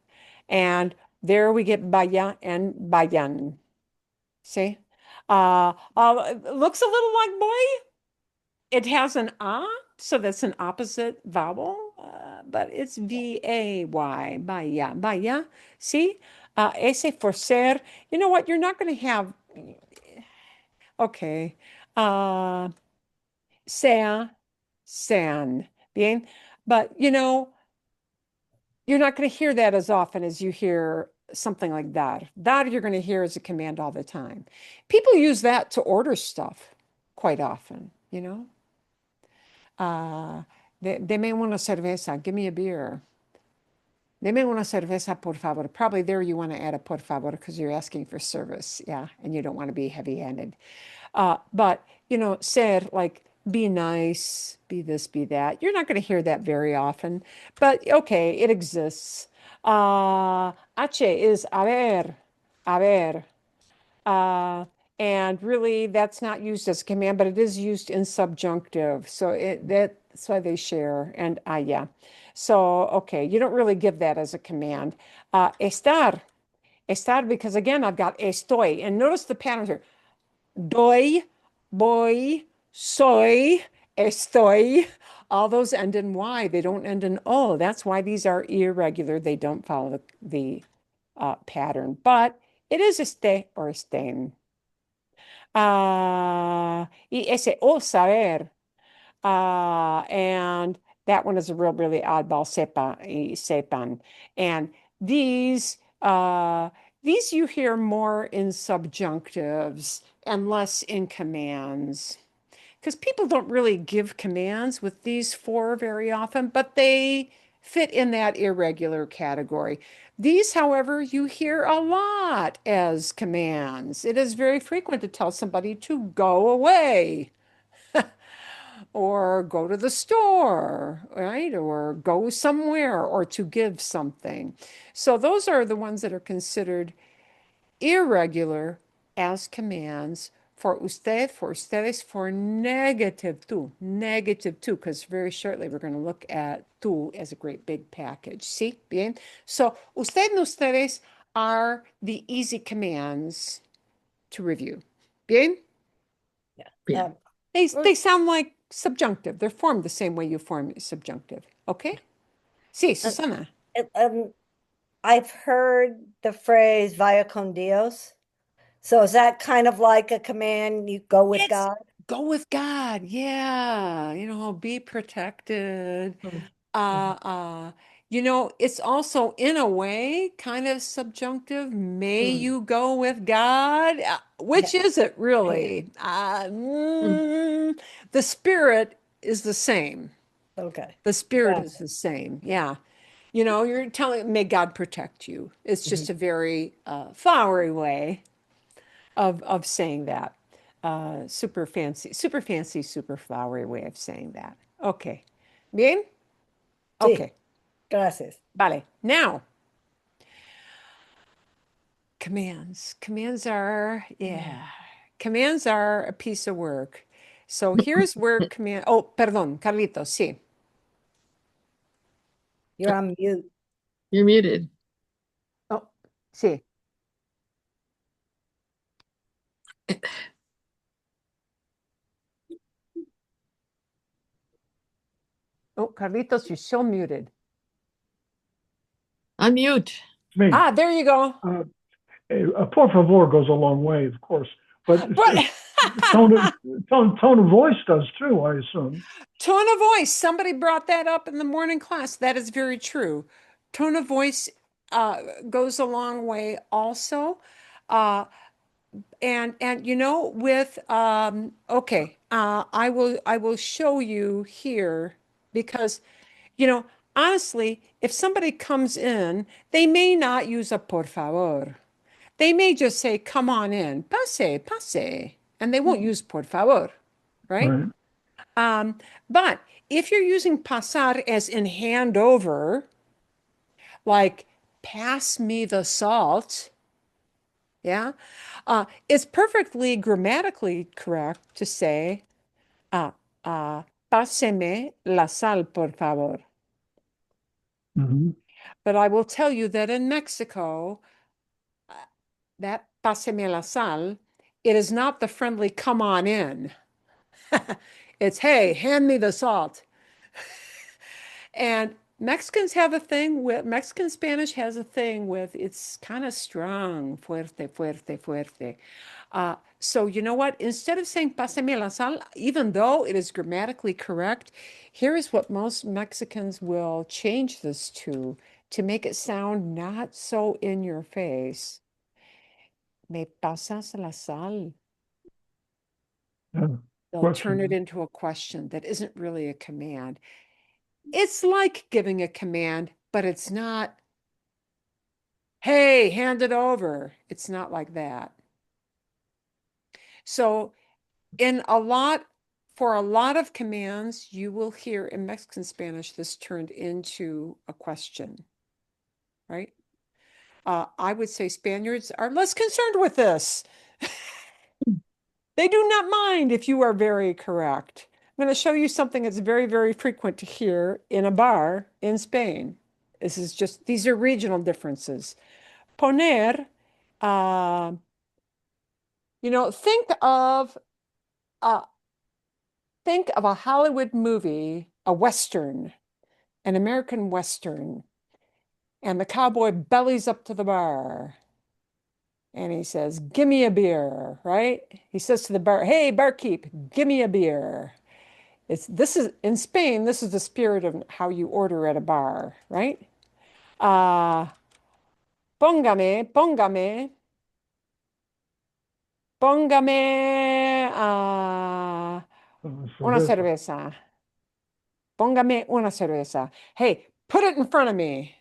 And there we get vaya and vayan. See? Looks a little like boy. It has an a, so that's an opposite vowel, but it's V-A-Y, vaya, vaya. See? Ese for ser. You know what? You're not going to have, okay. Uh, sea, sean. Bien. But, you're not going to hear that as often as you hear something like that. That you're going to hear as a command all the time. People use that to order stuff quite often. Deme una cerveza, give me a beer. Deme una cerveza, por favor. Probably there you want to add a por favor because you're asking for service. Yeah, and you don't want to be heavy-handed. But, ser, like, be nice, be this, be that. You're not going to hear that very often. But, okay, it exists. H is a ver. Uh, and really, that's not used as a command, but it is used in subjunctive. So that's why they share. And yeah. So, okay, you don't really give that as a command. Estar, because again, I've got estoy. And notice the pattern here. Doy, voy, soy, estoy. All those end in Y. They don't end in O. That's why these are irregular. They don't follow the pattern. But it is este or estén. Y ese o saber. And that one is a real, really oddball, sepa y sepan. And these, uh, these you hear more in subjunctives and less in commands. Because people don't really give commands with these four very often, but they fit in that irregular category. These, however, you hear a lot as commands. It is very frequent to tell somebody to go away or go to the store, right? Or go somewhere or to give something. So those are the ones that are considered irregular as commands for usted, for ustedes, for negative tú, because very shortly we're going to look at tú as a great big package. ¿Sí? Bien. So usted and ustedes are the easy commands to review. Bien? Yeah. Um, They sound like subjunctive. They're formed the same way you form subjunctive. Okay? Sí, Susana. um, I've heard the phrase vaya con Dios. So is that kind of like a command, you go with It's God? go with God. Yeah. Be protected. Oh, Uh, uh, it's also in a way kind of subjunctive. May Mm, you go with God? Which yeah. is it Yeah. really? mm, The spirit is the same. Okay. The spirit Got is the same. Yeah. You're telling, may God protect you. It's it. Mhm. just a very flowery way of saying that. Super fancy, super flowery way of saying that. Okay. Bien? Sí, Okay. gracias. Vale. Now, commands. Commands are a piece of work. So here's where command, oh, perdón, Carlitos, sí. You're on mute. you're muted. Oh, sí. Oh, Carlitos, you're still muted. Unmute. It's me. There you go. Por favor goes a long way, of course, but But tone of voice does too, I assume. tone of voice, somebody brought that up in the morning class. That is very true. Tone of voice goes a long way also. Uh, and with okay, I will show you here because honestly, if somebody comes in, they may not use a por favor. They may just say, come on in, pase, pase, and they won't use por favor, right? Right. Um, but if you're using pasar as in hand over, like pass me the salt, yeah, it's perfectly grammatically correct to say, uh, páseme la sal, por favor. Mhm. But I will tell you that in Mexico, that páseme la sal, it is not the friendly come on in. It's, hey, hand me the salt. And Mexican Spanish has a thing with it's kind of strong, fuerte, fuerte, fuerte. So you know what? Instead of saying pásame la sal, even though it is grammatically correct, here is what most Mexicans will change this to make it sound not so in your face. Me pasas la sal. Yeah. They'll turn it Question. into a question that isn't really a command. It's like giving a command, but it's not, hey, hand it over. It's not like that. So for a lot of commands, you will hear in Mexican Spanish this turned into a question, right? I would say Spaniards are less concerned with this. They do not mind if you are very correct. I'm going to show you something that's very, very frequent to hear in a bar in Spain. These are regional differences. Poner, uh, You know, uh, think of a Hollywood movie, a Western, an American Western, and the cowboy bellies up to the bar and he says, "Give me a beer," right? He says to the bar, "Hey, barkeep, give me a beer." This is in Spain, this is the spirit of how you order at a bar, right? Uh, póngame, una Cerveza. cerveza. Póngame una cerveza. Hey, put it in front of me.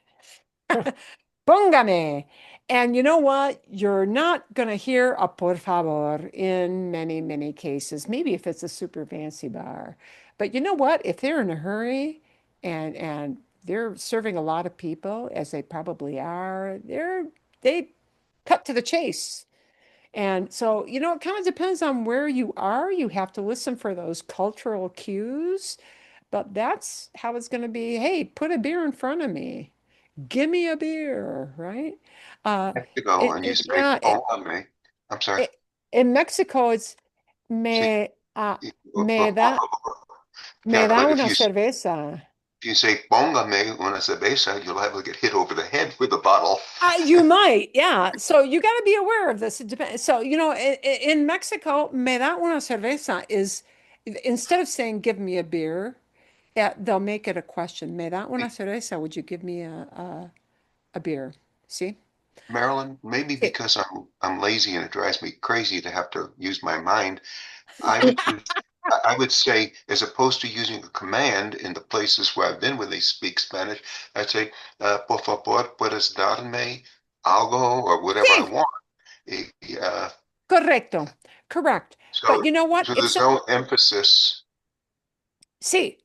Póngame. And you know what? You're not going to hear a por favor in many, many cases. Maybe if it's a super fancy bar. But you know what? If they're in a hurry and they're serving a lot of people, as they probably are, they cut to the chase. And so, you know, it kind of depends on where you are. You have to listen for those cultural cues, but that's how it's going to be. Hey, put a beer in front of me. Give me a beer, right? Uh, Mexico, and you say, yeah, póngame. I'm sorry. it, in Mexico, it's See, me da, me yeah, da but una cerveza. if you say póngame una cerveza, you'll have to get hit over the head with a bottle. You might, yeah. So you got to be aware of this. It depends. So, you know, in Mexico, me da una cerveza is instead of saying give me a beer, yeah, they'll make it a question. Me da una cerveza, would you give me a beer? See? Marilyn, maybe Sí. because I'm lazy and it drives me crazy to have to use my mind, I would use I would say, as opposed to using a command in the places where I've been where they speak Spanish, I'd say, por favor, puedes darme algo or whatever I Sí, want. Eh, Uh, correcto. Correct. But so, you know what? so If there's so, no emphasis. sí,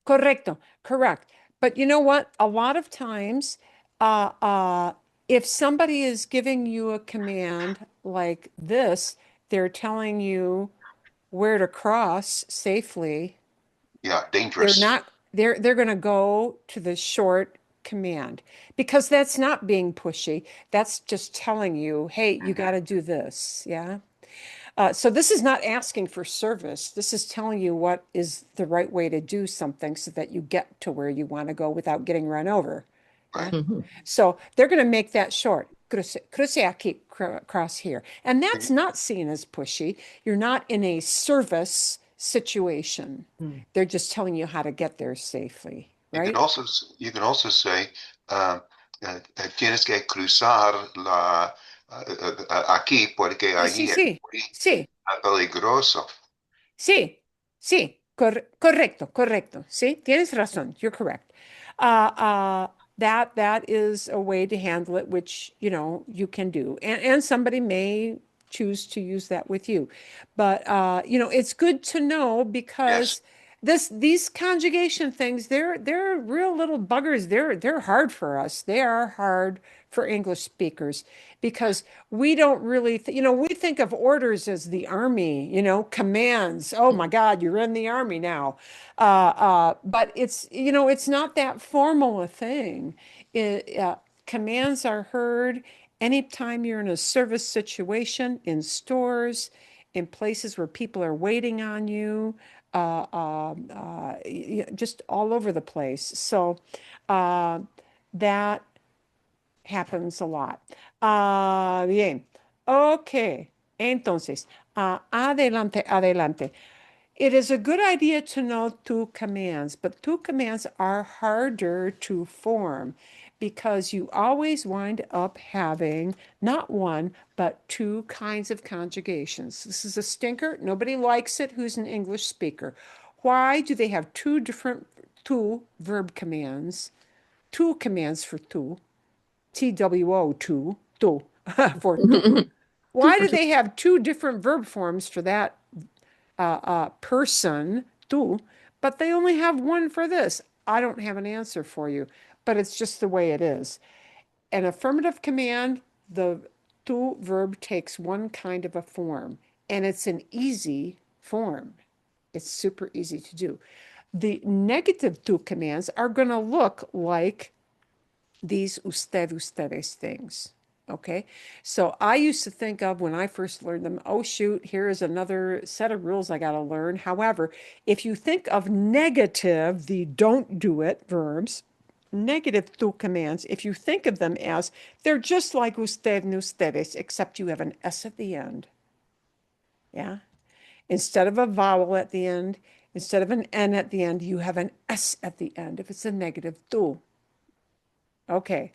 correcto, correct. But you know what? A lot of times, uh, uh, if somebody is giving you a command like this, they're telling you where to cross safely. Yeah, They're dangerous. not, they're going to go to the short command because that's not being pushy. That's just telling you, hey, you got to do this. Yeah. So this is not asking for service. This is telling you what is the right way to do something so that you get to where you want to go without getting run over. Yeah. Right. Mhm. So they're going to make that short. Cruce aquí, cross here. And that's You not seen as pushy. You're not in a service situation. Mm. They're just telling you how to get there safely, right? you can also say, tienes que cruzar aquí porque Sí, sí, allí es sí, muy sí. peligroso. Sí, sí, correcto, correcto. Sí, tienes razón. You're correct. Uh, uh, that is a way to handle it, which you know you can do, and somebody may choose to use that with you, but you know it's good to know Yes, because these conjugation things they're real little buggers. They're hard for us. They are hard for English speakers because we don't really, you know, we think of orders as the army, you know, commands. Oh my God, you're in the army now. But it's, you know, it's not that formal a thing. Commands are heard anytime you're in a service situation, in stores, in places where people are waiting on you, just all over the place. So uh, that happens a lot. Bien. Ok. Entonces, adelante, adelante. It is a good idea to know two commands, but two commands are harder to form because you always wind up having not one, but two kinds of conjugations. This is a stinker. Nobody likes it who's an English speaker. Why do they have two verb commands, two commands for two? TWO, two, for two. Two Why for do two. they have two different verb forms for that person, tu, but they only have one for this? I don't have an answer for you, but it's just the way it is. An affirmative command, the tu verb takes one kind of a form, and it's an easy form. It's super easy to do. The negative tu commands are going to look like these ustedes things. Okay, so I used to think of when I first learned them, oh shoot, here is another set of rules I got to learn. However, if you think of negative, the don't do it verbs, negative tu commands, if you think of them as they're just like usted and ustedes, except you have an S at the end. Yeah. Instead of a vowel at the end, instead of an N at the end, you have an S at the end if it's a negative tu. Okay.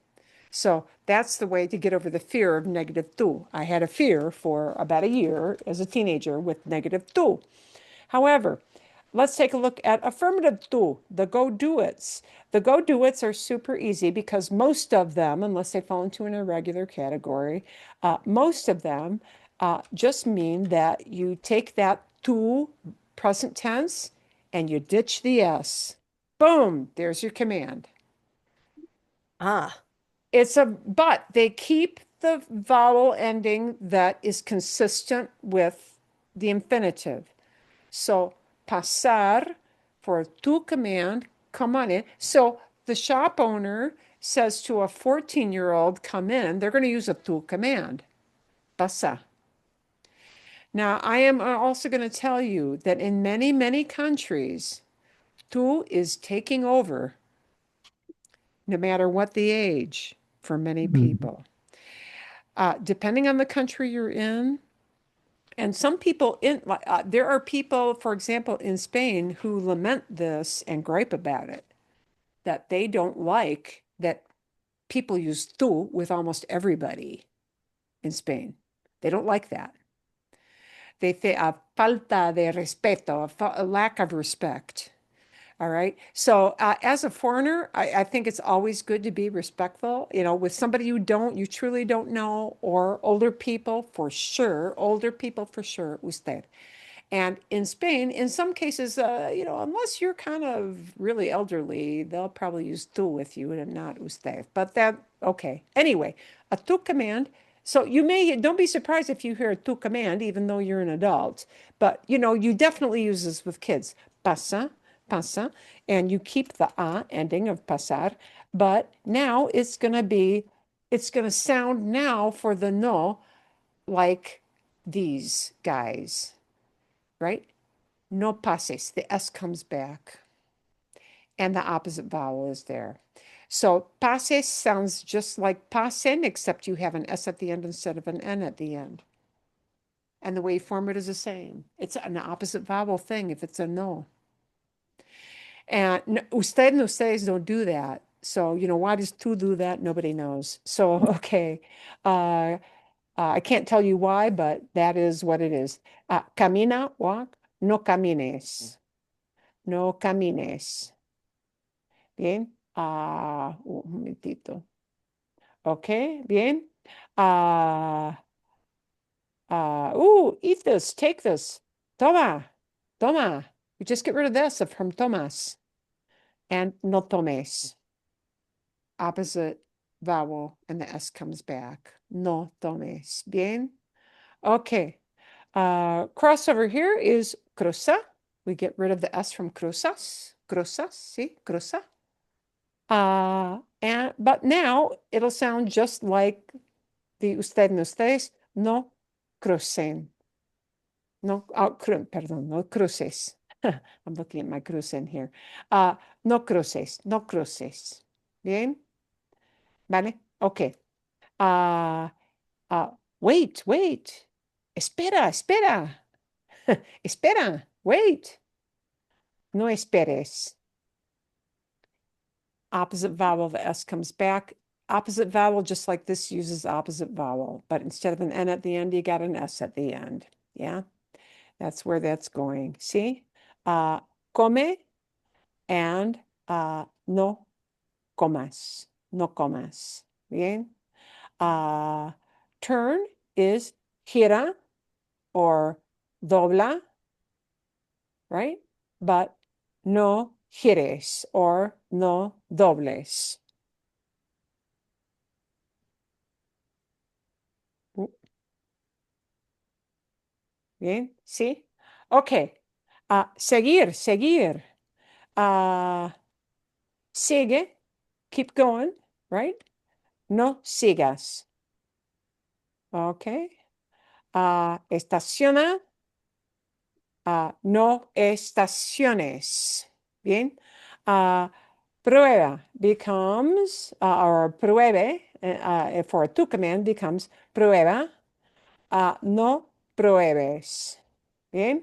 So that's the way to get over the fear of negative tu. I had a fear for about a year as a teenager with negative tu. However, let's take a look at affirmative tu, the go-do-its. The go-do-its are super easy because most of them, unless they fall into an irregular category, most of them just mean that you take that tu present tense and you ditch the S. Boom, there's your command. Ah, But they keep the vowel ending that is consistent with the infinitive. So pasar for tu command, come on in. So the shop owner says to a 14-year-old, come in, they're going to use a tu command, pasa. Now, I am also going to tell you that in many, many countries, tu is taking over no matter what the age for many people. Depending on the country you're in, and some people there are people, for example, in Spain who lament this and gripe about it, that they don't like that people use tú with almost everybody in Spain. They don't like that. They say a falta de respeto, a lack of respect. All right. So as a foreigner, I think it's always good to be respectful, with somebody you truly don't know, or older people for sure, usted. And in Spain, in some cases, unless you're kind of really elderly, they'll probably use tú with you and not usted. But okay. Anyway, a tú command. So don't be surprised if you hear a tú command, even though you're an adult. But, you definitely use this with kids. Pasa, pasa, and you keep the a ending of pasar. But now it's going to sound now for the no like these guys, right? No pases, the S comes back, and the opposite vowel is there. So pases sounds just like pasen, except you have an S at the end instead of an N at the end. And the way you form it is the same. It's an opposite vowel thing if it's a no. And usted and ustedes don't do that. So, why does tú do that? Nobody knows. So, okay. I can't tell you why, but that is what it is. Camina, walk, no camines. No camines. Bien. Un momentito. Okay, bien. Eat this, take this. Toma, toma. You just get rid of this from tomas. And no tomes. Opposite vowel, and the S comes back. No tomes. Bien. Okay. Cross over here is cruza. We get rid of the S from cruzas. Cruzas, see, cruza. But now it'll sound just like the usted and ustedes. No crucen. No, perdón, no cruces. I'm looking at my crucen here. No cruces, no cruces. Bien? ¿Vale? Okay. Wait. Espera. Espera, wait. No esperes. Opposite vowel, the S comes back. Opposite vowel, just like this, uses opposite vowel. But instead of an N at the end, you got an S at the end. Yeah, that's where that's going. See? Come and no comas. No comas. Bien? Turn is gira or dobla, right? But no gires or no dobles. Bien, ¿sí? Okay. Seguir. Sigue, keep going, right? No sigas. Okay. Estaciona. No estaciones. Bien. Prueba becomes, or pruebe, for tu command becomes prueba. No pruebes. Bien.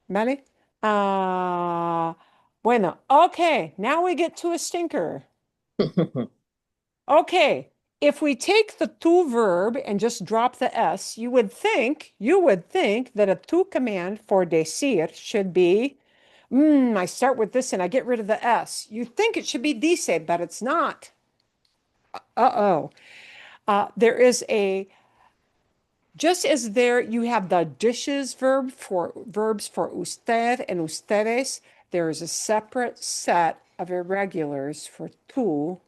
¿Vale? Bueno, okay, now we get to a stinker. Okay, if we take the to verb and just drop the s, you would think that a to command for decir should be, I start with this and I get rid of the s. You think it should be dice, but it's not. Uh-oh. There is a Just as there you have the dishes verbs for usted and ustedes, there is a separate set of irregulars for tu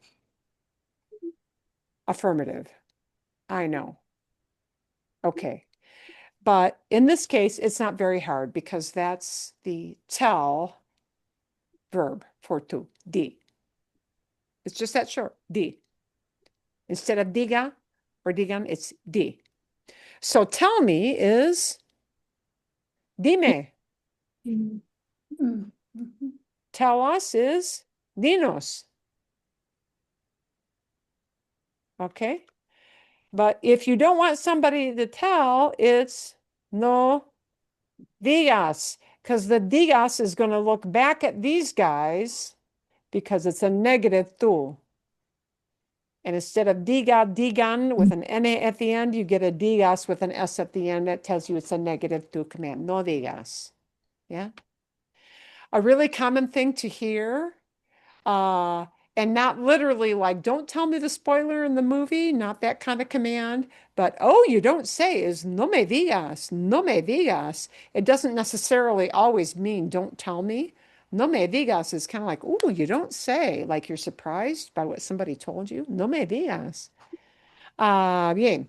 affirmative. I know. Okay. But in this case, it's not very hard because that's the tell verb for tu, di. It's just that short, di. Instead of diga or digan, it's di. So tell me is dime. Mm, mhm. Tell us is dinos. Okay. But if you don't want somebody to tell, it's no digas, because the digas is going to look back at these guys because it's a negative tu. And instead of digan with an N at the end, you get a digas with an S at the end. That tells you it's a negative tu command. No digas. Yeah. A really common thing to hear, uh, and not literally like, don't tell me the spoiler in the movie, not that kind of command, but oh, you don't say is no me digas, no me digas. It doesn't necessarily always mean don't tell me. No me digas is kind of like, oh, you don't say, like you're surprised by what somebody told you. No me digas. Bien.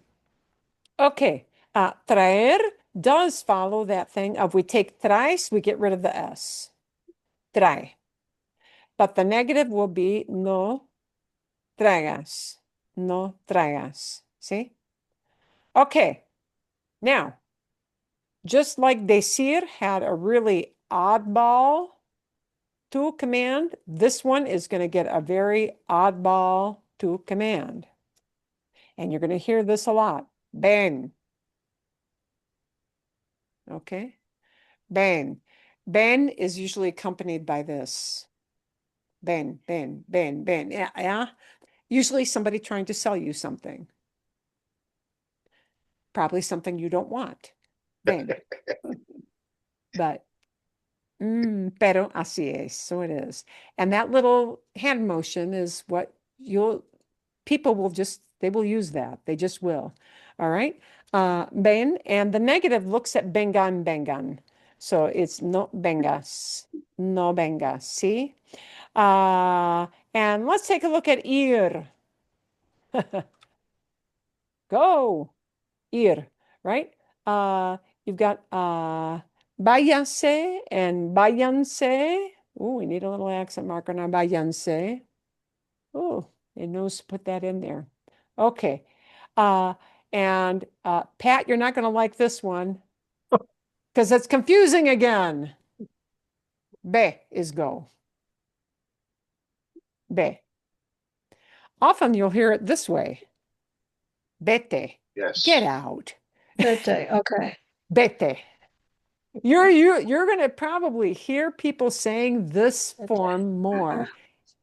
Okay. Traer does follow that thing of we take traes, we get rid of the S. Trae. But the negative will be no traigas. No traigas. See? Okay. Now, just like decir had a really oddball to command, this one is going to get a very oddball to command. And you're going to hear this a lot. Ben. Okay? Ben. Ben is usually accompanied by this. Ben, ben, ben, ben. Yeah, yeah. Usually somebody trying to sell you something. Probably something you don't want. Ben. But pero así es, so it is. And that little hand motion is what people will they will use that. They just will. All right. Ben, and the negative looks at bengan, bengan. So it's no vengas, no vengas. See? And let's take a look at ir. Go, ir, right? You've got váyanse and váyanse. Oh, we need a little accent mark on our váyanse. Oh, it knows to put that in there. Okay. And Pat, you're not going to like this one because it's confusing again. Be is go. Be. Often you'll hear it this way. Vete. Yes. Get out. Birthday. Okay. Vete. You're going to probably hear people saying this form more.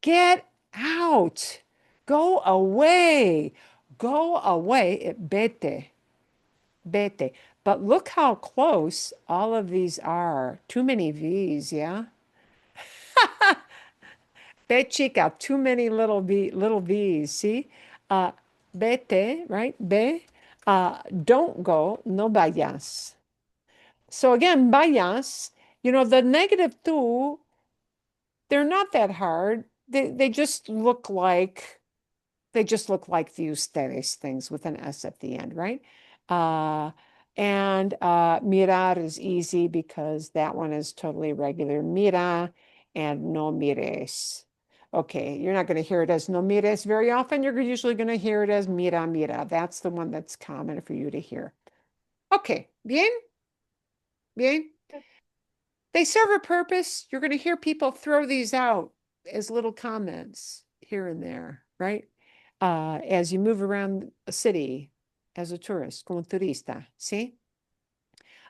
Get out. Go away. Go away. Vete. Vete. But look how close all of these are. Too many V's, yeah? Be chica, too many little V's, see? Vete, right? Be. Don't go, no vayas. So again, vayas, the negative two, they're not that hard. They just look like the ustedes things with an S at the end, right? And mirar is easy because that one is totally regular. Mira and no mires. Okay, you're not going to hear it as no mires very often. You're usually going to hear it as mira, mira. That's the one that's common for you to hear. Okay, bien, bien. They serve a purpose. You're going to hear people throw these out as little comments here and there, right? As you move around a city as a tourist, como turista, see?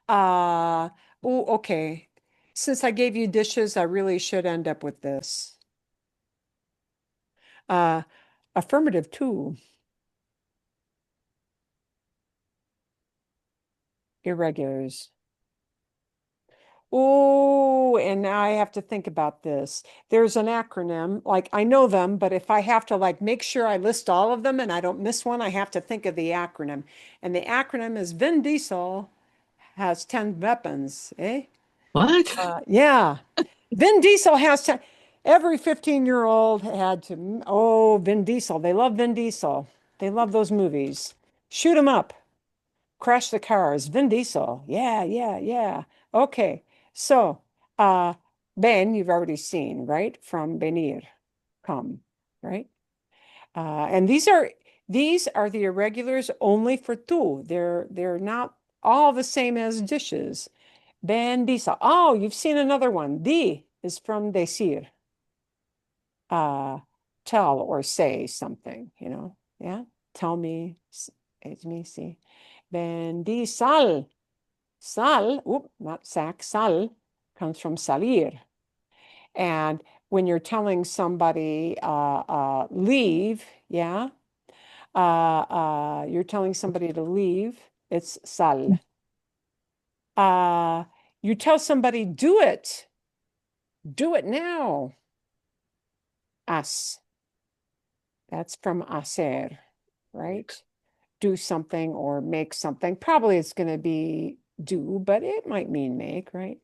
Oh, okay. Since I gave you dishes, I really should end up with this. Uh, affirmative too. Irregulars. Oh, and now I have to think about this. There's an acronym, like I know them, but if I have to like make sure I list all of them and I don't miss one, I have to think of the acronym. And the acronym is Vin Diesel has 10 weapons, eh? What? Yeah. Vin Diesel has 10. Every 15-year-old had to, oh, Vin Diesel. They love Vin Diesel. They love those movies. Shoot him up. Crash the cars. Vin Diesel. Yeah, yeah, yeah. Okay. So, uh, Ben, you've already seen, right? From venir, come, right? And these are the irregulars only for tu. They're not all the same as dishes. Ben Diesel. Oh, you've seen another one. Di is from decir. Uh, tell or say something, Yeah. Tell me, it's me, see. Ben di sal. Sal, not sac, sal comes from salir. And when you're telling somebody leave, yeah, you're telling somebody to leave, it's sal. You tell somebody do it now. As, that's from hacer, right? Do something or make something. Probably it's going to be do, but it might mean make, right?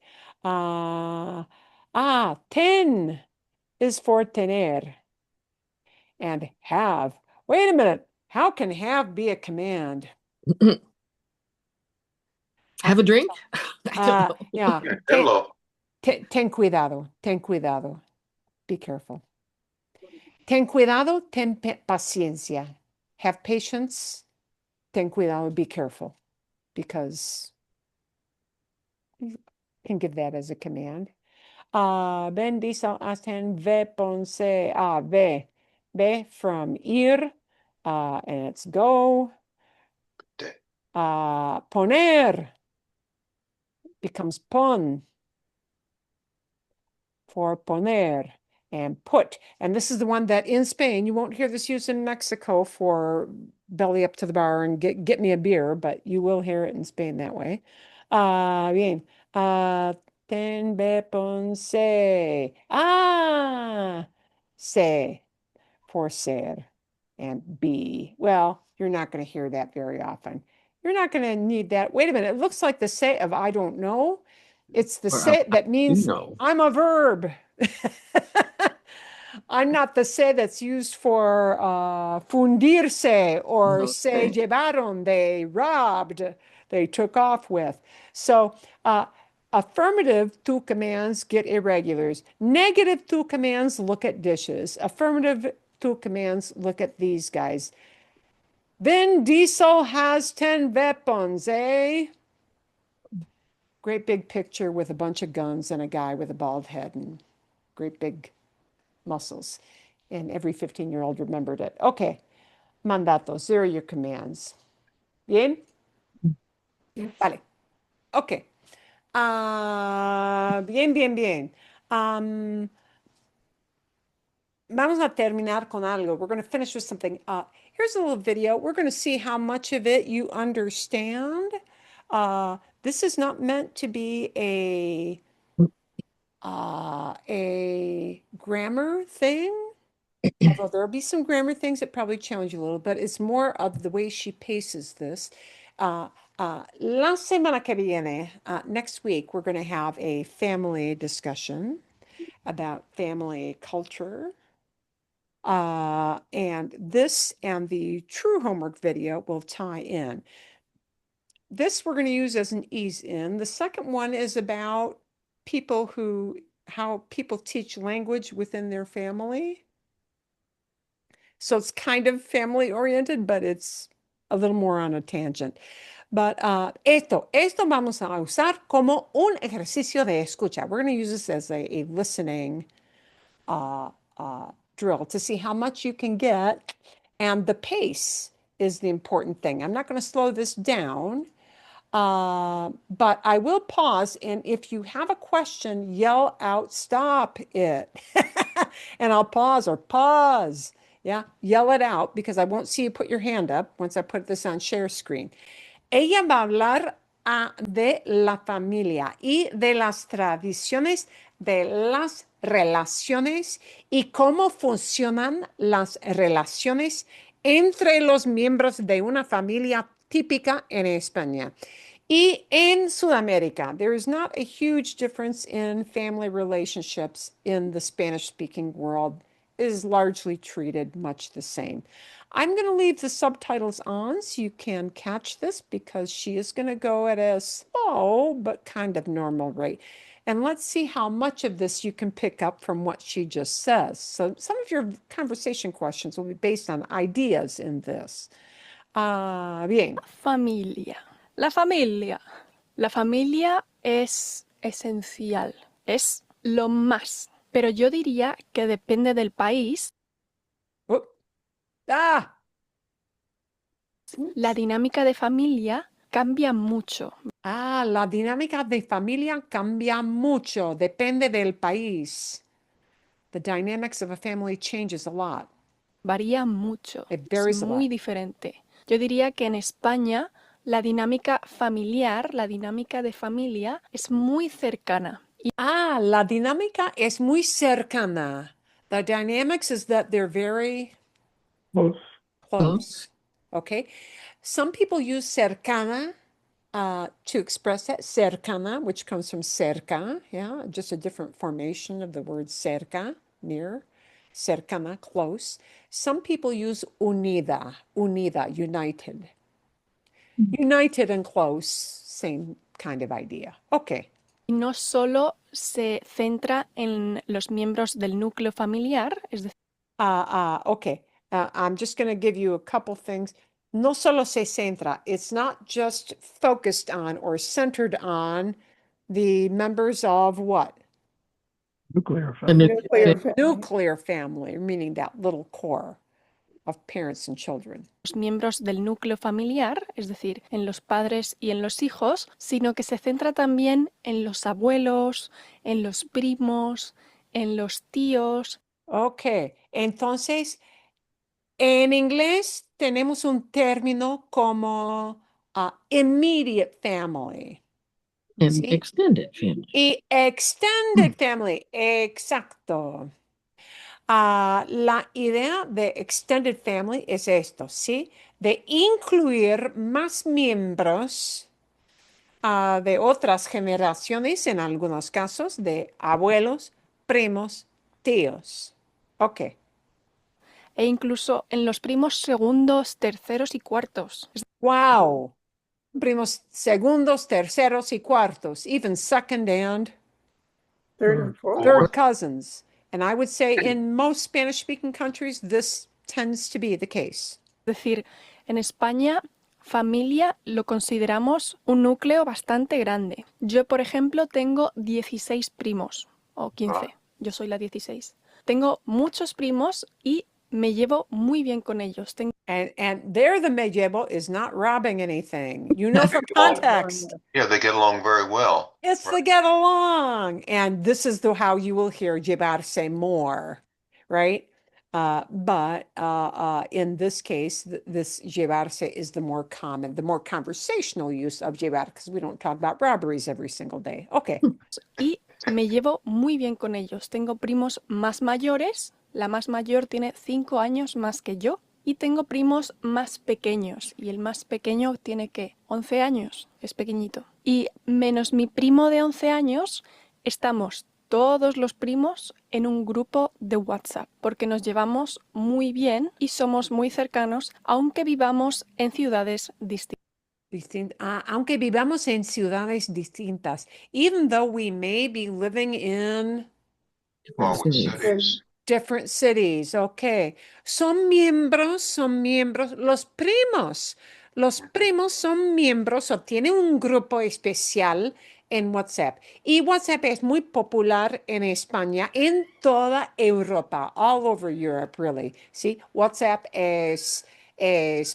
Ten is for tener and have. Wait a minute. How can have be a command? Have a drink? I don't know. Yeah. Hello. Ten cuidado. Ten cuidado. Be careful. Ten cuidado, ten paciencia. Have patience. Ten cuidado, be careful. Because you can give that as a command. Bendice hacen ve ponce ve. Ve from ir, and it's go. Poner becomes pon for poner and put. And this is the one that in Spain, you won't hear this used in Mexico for belly up to the bar and get me a beer, but you will hear it in Spain that way. Bien. Ten be ponce. Se for ser and be. Well, you're not going to hear that very often. You're not going to need that. Wait a minute. It looks like the say of I don't know. It's the Well, say that you means know. I'm a verb. I'm not the se that's used for fundirse or se Okay. llevaron, they robbed, they took off with. So affirmative two commands get irregulars. Negative two commands look at dishes. Affirmative two commands look at these guys. Vin Diesel has 10 weapons, eh? Great big picture with a bunch of guns and a guy with a bald head and great big muscles. And every 15-year-old remembered it. Okay, mandatos, there are your commands. Bien? Vale. Okay. Bien, bien, bien. Vamos a terminar con algo. We're going to finish with something. Here's a little video. We're going to see how much of it you understand. This is not meant to be a grammar thing, although there'll be some grammar things that probably challenge you a little, but it's more of the way she paces this. La semana que viene, next week, we're going to have a family discussion about family culture. And this and the true homework video will tie in. This we're going to use as an ease in. The second one is about how people teach language within their family. So it's kind of family oriented, but it's a little more on a tangent. But esto vamos a usar como un ejercicio de escucha. We're going to use this as a listening drill to see how much you can get. And the pace is the important thing. I'm not going to slow this down, but I will pause. And if you have a question, yell out, stop it. And I'll pause or pause. Yeah, yell it out because I won't see you put your hand up once I put this on share screen. Ella va a hablar de la familia y de las tradiciones, de las relaciones y cómo funcionan las relaciones entre los miembros de una familia típica en España. Y en Sudamérica, there is not a huge difference in family relationships in the Spanish-speaking world. It is largely treated much the same. I'm going to leave the subtitles on so you can catch this because she is going to go at a slow but kind of normal rate. And let's see how much of this you can pick up from what she just says. So some of your conversation questions will be based on ideas in this. Bien. Familia. La familia. La familia es esencial, es lo más. Pero yo diría que depende del país. Oh. Ah, La dinámica de familia cambia mucho. la dinámica de familia cambia mucho, depende del país. The dynamics of a family changes a lot. Varía mucho. It Es varies a muy lot. diferente. Yo diría que en España la dinámica familiar, la dinámica de familia es muy cercana. La dinámica es muy cercana. The dynamics is that they're very Close. close. Okay. Some people use cercana to express that. Cercana, which comes from cerca. Yeah, just a different formation of the word cerca, near. Cercana, close. Some people use unida, united. United and close, same kind of idea. Okay. Y no solo se centra en los miembros del núcleo familiar, es decir, Okay. I'm just going to give you a couple things. No solo se centra. It's not just focused on or centered on the members of what? Nuclear And family. Nuclear family. Nuclear family, meaning that little core of parents and children. los miembros del núcleo familiar, es decir, en los padres y en los hijos, sino que se centra también en los abuelos, en los primos, en los tíos. Okay. Entonces, en inglés tenemos un término como immediate family. and ¿Sí? extended family. Y extended family, exacto. La idea de extended family es esto, ¿sí? De incluir más miembros de otras generaciones, en algunos casos, de abuelos, primos, tíos. Ok. E incluso en los primos segundos, terceros y cuartos. Wow. Primos segundos, terceros y cuartos, even second and Third and fourth. third cousins. And I would say in most Spanish-speaking countries, this tends to be the case. Es decir, en España, familia lo consideramos un núcleo bastante grande. Yo, por ejemplo, tengo 16 primos, o 15. Yo soy la 16. Tengo muchos primos y me llevo muy bien con ellos. And there the me llevo is not robbing anything. You know from context. Yeah, they get along very well. It's the get along. And this is how you will hear llevarse more, right? But in this case, this llevarse is the more common, the more conversational use of llevar, because we don't talk about robberies every single day. Okay. Y me llevo muy bien con ellos. Tengo primos más mayores. La más mayor tiene 5 años más que yo. Y tengo primos más pequeños. Y el más pequeño tiene, ¿qué? 11 años. Es pequeñito. Y menos mi primo de 11 años, estamos todos los primos en un grupo de WhatsApp. Porque nos llevamos muy bien y somos muy cercanos, aunque vivamos en ciudades distintas. Aunque vivamos en ciudades distintas, even though we may be living in Well, with cities. Different cities, ok. Son miembros, los primos son miembros o tienen un grupo especial en WhatsApp. Y WhatsApp es muy popular en España, en toda Europa, all over Europe, really. ¿Sí? WhatsApp es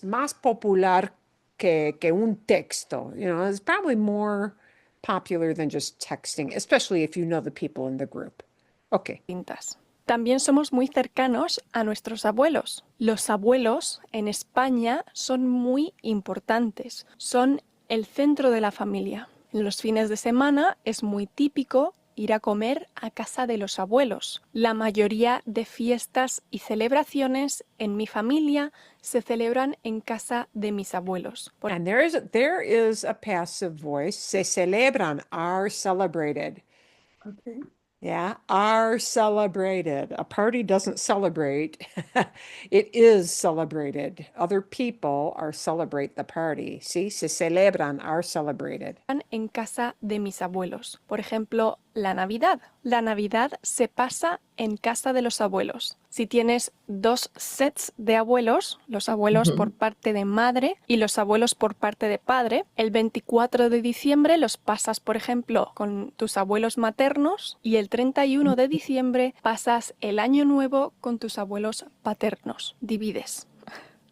más popular que un texto. You know, it's probably more popular than just texting, especially if you know the people in the group. Ok. distintas. También somos muy cercanos a nuestros abuelos. Los abuelos en España son muy importantes, son el centro de la familia. En los fines de semana es muy típico ir a comer a casa de los abuelos. La mayoría de fiestas y celebraciones en mi familia se celebran en casa de mis abuelos. And there is a passive voice. Se celebran, are celebrated. Okay. Yeah, are celebrated. A party doesn't celebrate. It is celebrated. Other people are celebrate the party. See, se celebran, are celebrated. En casa de mis abuelos. Por ejemplo, la Navidad. La Navidad se pasa en casa de los abuelos. Si tienes dos sets de abuelos, los abuelos por parte de madre y los abuelos por parte de padre, el 24 de diciembre los pasas, por ejemplo, con tus abuelos maternos y el 31 de diciembre pasas el año nuevo con tus abuelos paternos. Divides.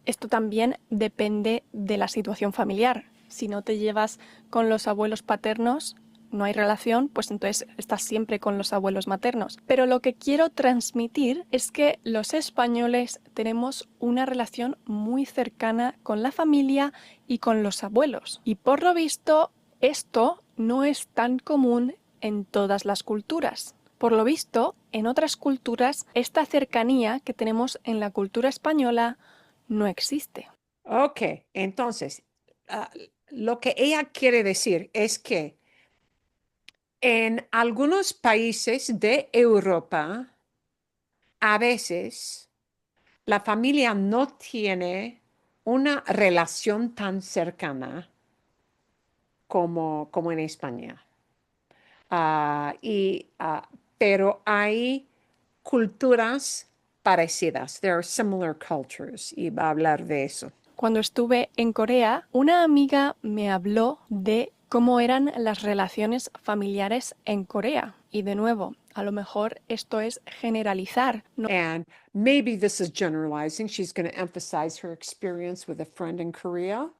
Esto también depende de la situación familiar. Si no te llevas con los abuelos paternos, no hay relación, pues entonces estás siempre con los abuelos maternos. Pero lo que quiero transmitir es que los españoles tenemos una relación muy cercana con la familia y con los abuelos. Y por lo visto, esto no es tan común en todas las culturas. Por lo visto, en otras culturas, esta cercanía que tenemos en la cultura española no existe. Ok, entonces, lo que ella quiere decir es que en algunos países de Europa, a veces la familia no tiene una relación tan cercana como en España. Pero hay culturas parecidas. There are similar cultures y va a hablar de eso. Cuando estuve en Corea, una amiga me habló de cómo eran las relaciones familiares en Corea. Y de nuevo, a lo mejor esto es generalizar. And maybe this is generalizing. She's going to emphasize her experience with a friend in Korea.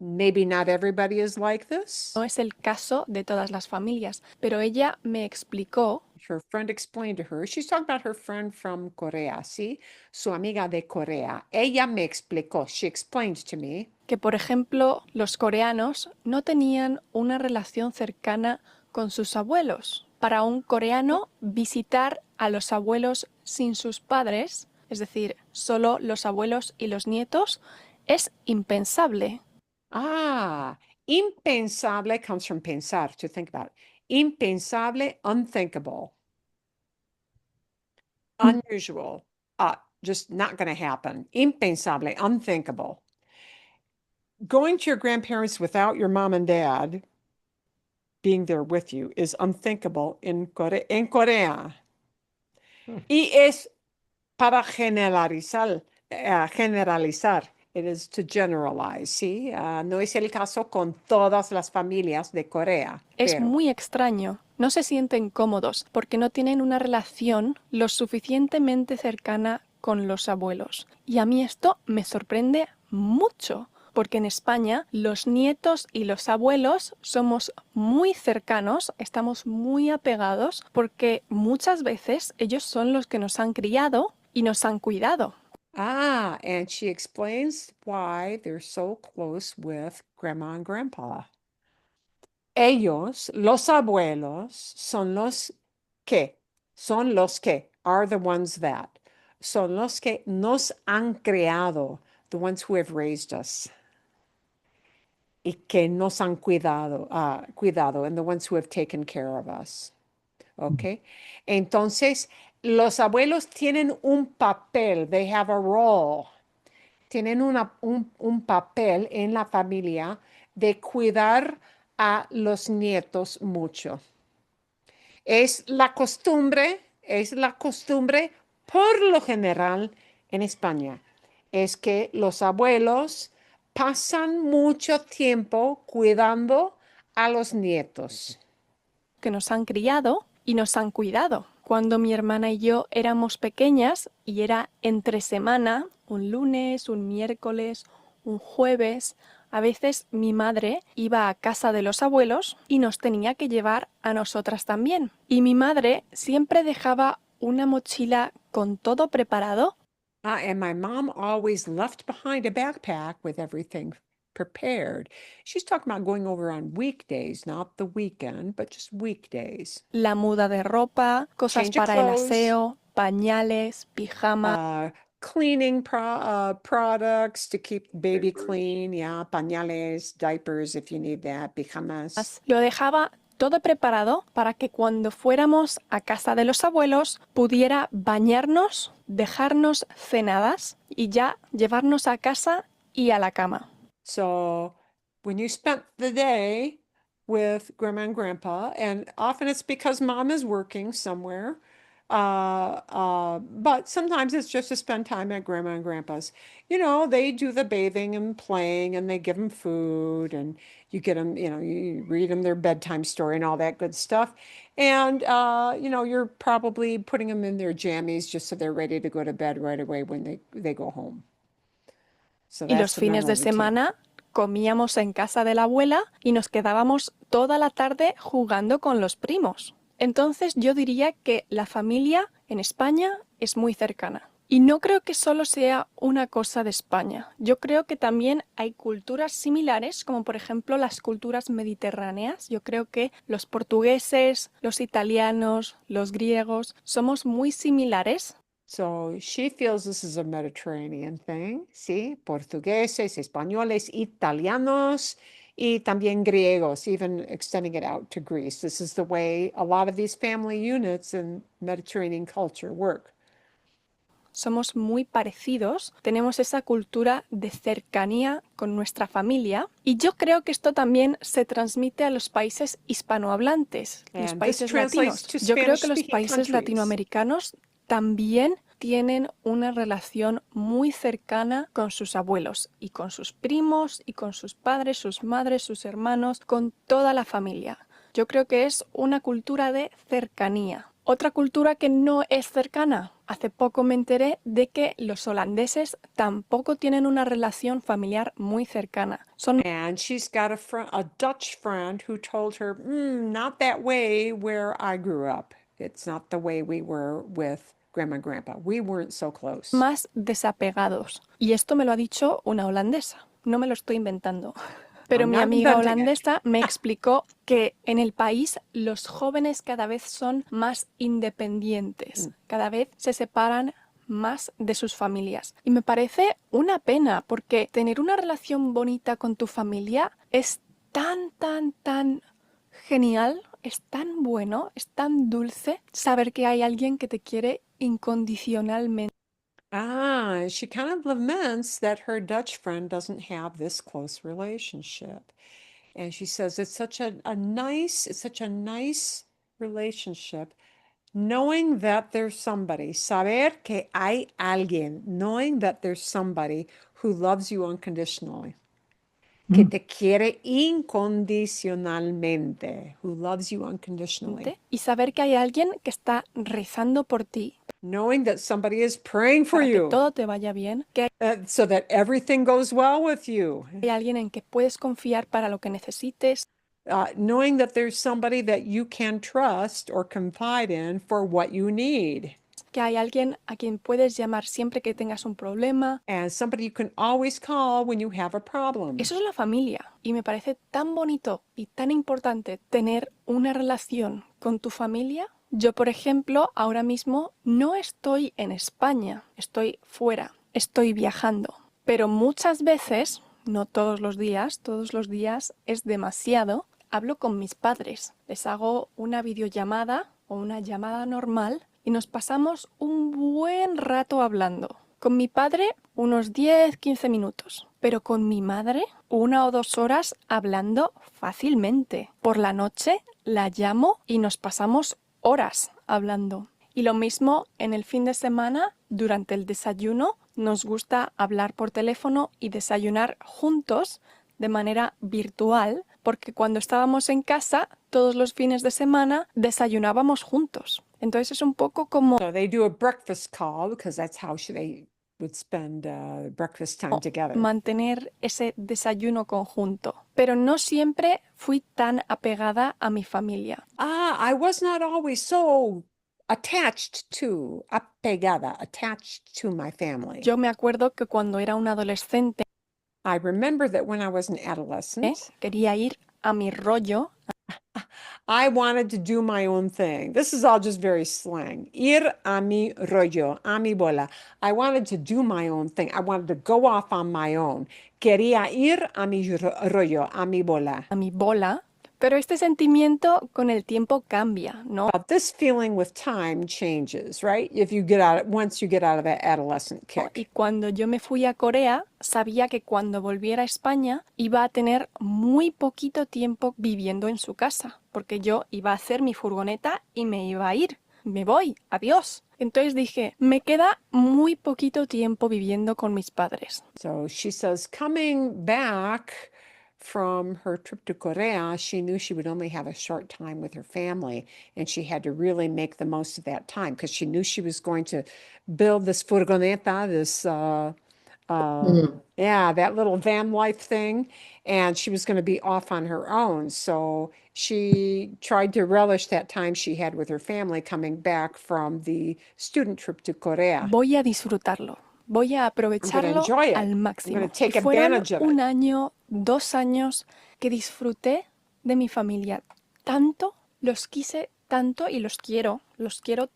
Maybe not everybody is like this. No es el caso de todas las familias, pero ella me explicó Her friend explained to her. She's talking about her friend from Korea, ¿sí? Su amiga de Corea. Ella me explicó. She explained to me que, por ejemplo, los coreanos no tenían una relación cercana con sus abuelos. Para un coreano, visitar a los abuelos sin sus padres, es decir, solo los abuelos y los nietos, es impensable. Impensable comes from pensar, to think about. Impensable, unthinkable. Unusual, just not going to happen. Impensable, unthinkable. Going to your grandparents without your mom and dad being there with you is unthinkable in Corea. Y es para generalizar, generalizar. It is to generalize, ¿sí? No es el caso con todas las familias de Corea. Es pero muy extraño. No se sienten cómodos porque no tienen una relación lo suficientemente cercana con los abuelos. Y a mí esto me sorprende mucho, porque en España los nietos y los abuelos somos muy cercanos, estamos muy apegados, porque muchas veces ellos son los que nos han criado y nos han cuidado. and she explains why they're so close with grandma and grandpa. Ellos, los abuelos, son los que, are the ones that, son los que nos han creado, the ones who have raised us, y que nos han cuidado, and the ones who have taken care of us. ¿Ok? Entonces, los abuelos tienen un papel, they have a role, tienen un papel en la familia de cuidar a los nietos mucho. Es la costumbre por lo general en España es que los abuelos pasan mucho tiempo cuidando a los nietos. Que nos han criado y nos han cuidado. Cuando mi hermana y yo éramos pequeñas y era entre semana, un lunes, un miércoles, un jueves, a veces mi madre iba a casa de los abuelos y nos tenía que llevar a nosotras también. Y mi madre siempre dejaba una mochila con todo preparado. And my mom always left behind a backpack with everything prepared. She's talking about going over on weekdays, not the weekend, but just weekdays. La muda de ropa, cosas Change of para el clothes. aseo, pañales, pijamas. Cleaning products to keep baby clean, yeah, pañales, diapers if you need that, pijamas. Lo dejaba todo preparado para que cuando fuéramos a casa de los abuelos pudiera bañarnos, dejarnos cenadas y ya llevarnos a casa y a la cama. So when you spent the day with grandma and grandpa, and often it's because mom is working somewhere, but sometimes it's just to spend time at grandma and grandpa's. You know, they do the bathing and playing, and they give them food, and you get them, you know, you read them their bedtime story and all that good stuff. And, you know, you're probably putting them in their jammies just so they're ready to go to bed right away when they go home. So Y that's los the fines de normal routine. semana comíamos en casa de la abuela y nos quedábamos toda la tarde jugando con los primos. Entonces yo diría que la familia en España es muy cercana. Y no creo que solo sea una cosa de España. Yo creo que también hay culturas similares, como por ejemplo las culturas mediterráneas. Yo creo que los portugueses, los italianos, los griegos somos muy similares. So she feels this is a Mediterranean thing, ¿sí? Portugueses, españoles, italianos, y también griegos, even extending it out to Greece. This is the way a lot of these family units in Mediterranean culture work. Somos muy parecidos, tenemos esa cultura de cercanía con nuestra familia y yo creo que esto también se transmite a los países hispanohablantes, los And this países translates latinos. to Yo creo que los Spanish-speaking países countries. latinoamericanos también tienen una relación muy cercana con sus abuelos y con sus primos y con sus padres, sus madres, sus hermanos, con toda la familia. Yo creo que es una cultura de cercanía. Otra cultura que no es cercana. Hace poco me enteré de que los holandeses tampoco tienen una relación familiar muy cercana. Son And she's got a Dutch friend who told her, not that way where I grew up. It's not the way we were with grandma and grandpa. We weren't so close. más desapegados. Y esto me lo ha dicho una holandesa. No me lo estoy inventando. Pero I'm mi not amiga inventing it. holandesa me explicó que en el país los jóvenes cada vez son más independientes, cada vez se separan más de sus familias. Y me parece una pena porque tener una relación bonita con tu familia es tan, tan, tan genial, es tan bueno, es tan dulce saber que hay alguien que te quiere incondicionalmente. She kind of laments that her Dutch friend doesn't have this close relationship. And she says it's such a nice relationship, knowing that there's somebody, saber que hay alguien, knowing that there's somebody who loves you unconditionally, que te quiere incondicionalmente, who loves you unconditionally. Y saber que hay alguien que está rezando por ti, Knowing that somebody is praying for para que you, todo te vaya bien, que so that everything goes well with you. hay alguien en que puedes confiar para lo que necesites, Knowing that there's somebody that you can trust or confide in for what you need. que hay alguien a quien puedes llamar siempre que tengas un problema. And somebody you can always call when you have a problem. Eso es la familia y me parece tan bonito y tan importante tener una relación con tu familia. Yo, por ejemplo, ahora mismo no estoy en España, estoy fuera, estoy viajando, pero muchas veces, no todos los días es demasiado, hablo con mis padres, les hago una videollamada o una llamada normal y nos pasamos un buen rato hablando. Con mi padre unos 10-15 minutos, pero con mi madre 1 o 2 horas hablando fácilmente. Por la noche la llamo y nos pasamos horas hablando. Y lo mismo en el fin de semana, durante el desayuno, nos gusta hablar por teléfono y desayunar juntos de manera virtual, porque cuando estábamos en casa, todos los fines de semana desayunábamos juntos. Entonces es un poco como So they do a breakfast call because that's how they would spend breakfast time together. mantener ese desayuno conjunto. Pero no siempre fui tan apegada a mi familia. I was not always so attached to my family. Yo me acuerdo que cuando era un adolescente, I remember that when I was an adolescent, quería ir a mi rollo. I wanted to do my own thing. This is all just very slang. Ir a mi rollo, a mi bola. I wanted to do my own thing. I wanted to go off on my own. Quería ir a mi rollo, a mi bola. A mi bola. Pero este sentimiento con el tiempo cambia, ¿no? But this feeling with time changes, right? Once you get out of that adolescent Y kick. cuando yo me fui a Corea, sabía que cuando volviera a España iba a tener muy poquito tiempo viviendo en su casa, porque yo iba a hacer mi furgoneta y me iba a ir. Me voy, adiós. Entonces dije, me queda muy poquito tiempo viviendo con mis padres. So she says, coming back from her trip to Korea, she knew she would only have a short time with her family, and she had to really make the most of that time because she knew she was going to build this furgoneta, that little van life thing, and she was going to be off on her own. So she tried to relish that time she had with her family coming back from the student trip to Korea. Voy a disfrutarlo. Voy a aprovecharlo enjoy it. al I'm máximo. gonna take Y fueron advantage of it. un año, 2 años que disfruté de mi familia tanto, los quise tanto y los quiero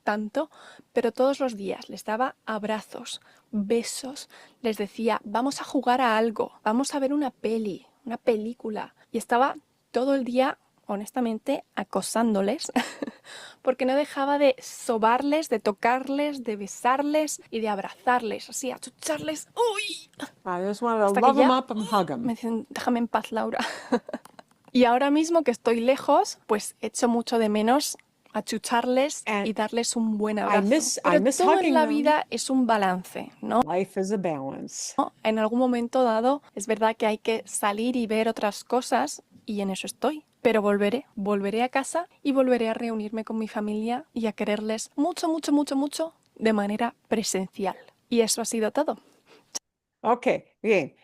tanto, pero todos los días les daba abrazos, besos, les decía, vamos a jugar a algo, vamos a ver una película. Y estaba todo el día, honestamente, acosándoles, porque no dejaba de sobarles, de tocarles, de besarles y de abrazarles, así, achucharles. ¡Uy! I just wanted to Hasta love que them ya up and hug them. me dicen, déjame en paz, Laura. Y ahora mismo que estoy lejos, pues echo mucho de menos achucharles y darles un buen abrazo. I miss Pero todo hugging en la them. vida es un balance, ¿no? Life is a balance. En algún momento dado es verdad que hay que salir y ver otras cosas y en eso estoy. Pero volveré a casa y volveré a reunirme con mi familia y a quererles mucho, mucho, mucho, mucho de manera presencial. Y eso ha sido todo. Ok, bien.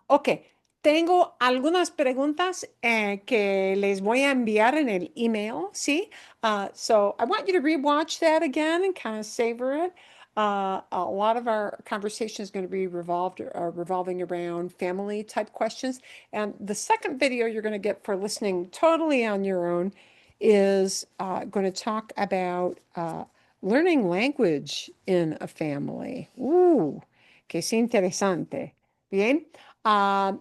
Ok, tengo algunas preguntas que les voy a enviar en el email, ¿sí? So I want you to rewatch that again and kind of savor it. A lot of our conversation is going to be revolving around family type questions. And the second video you're going to get for listening totally on your own is going to talk about learning language in a family. Ooh, que es interesante. Bien.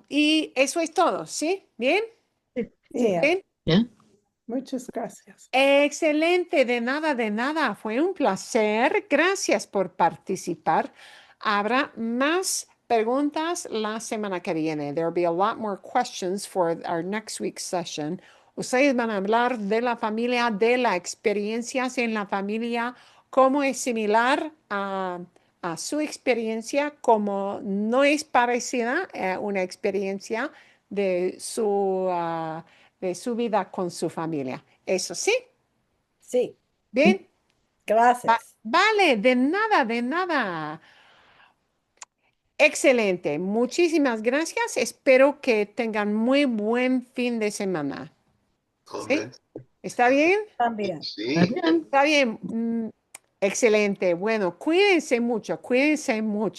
Y eso es todo, ¿sí? ¿Bien? Yeah. ¿Bien? Yeah. Muchas gracias. Excelente, de nada, de nada. Fue un placer. Gracias por participar. Habrá más preguntas la semana que viene. There will be a lot more questions for our next week's session. Ustedes van a hablar de la familia, de las experiencias en la familia, cómo es similar a su experiencia, cómo no es parecida a una experiencia de su vida con su familia. ¿Eso sí? Sí, ¿Bien? gracias. Vale, de nada, de nada. Excelente. Muchísimas gracias. Espero que tengan muy buen fin de semana. ¿Sí? Amen. ¿Está bien? También. Sí. Está bien. Está bien. Excelente. Bueno, cuídense mucho, cuídense mucho.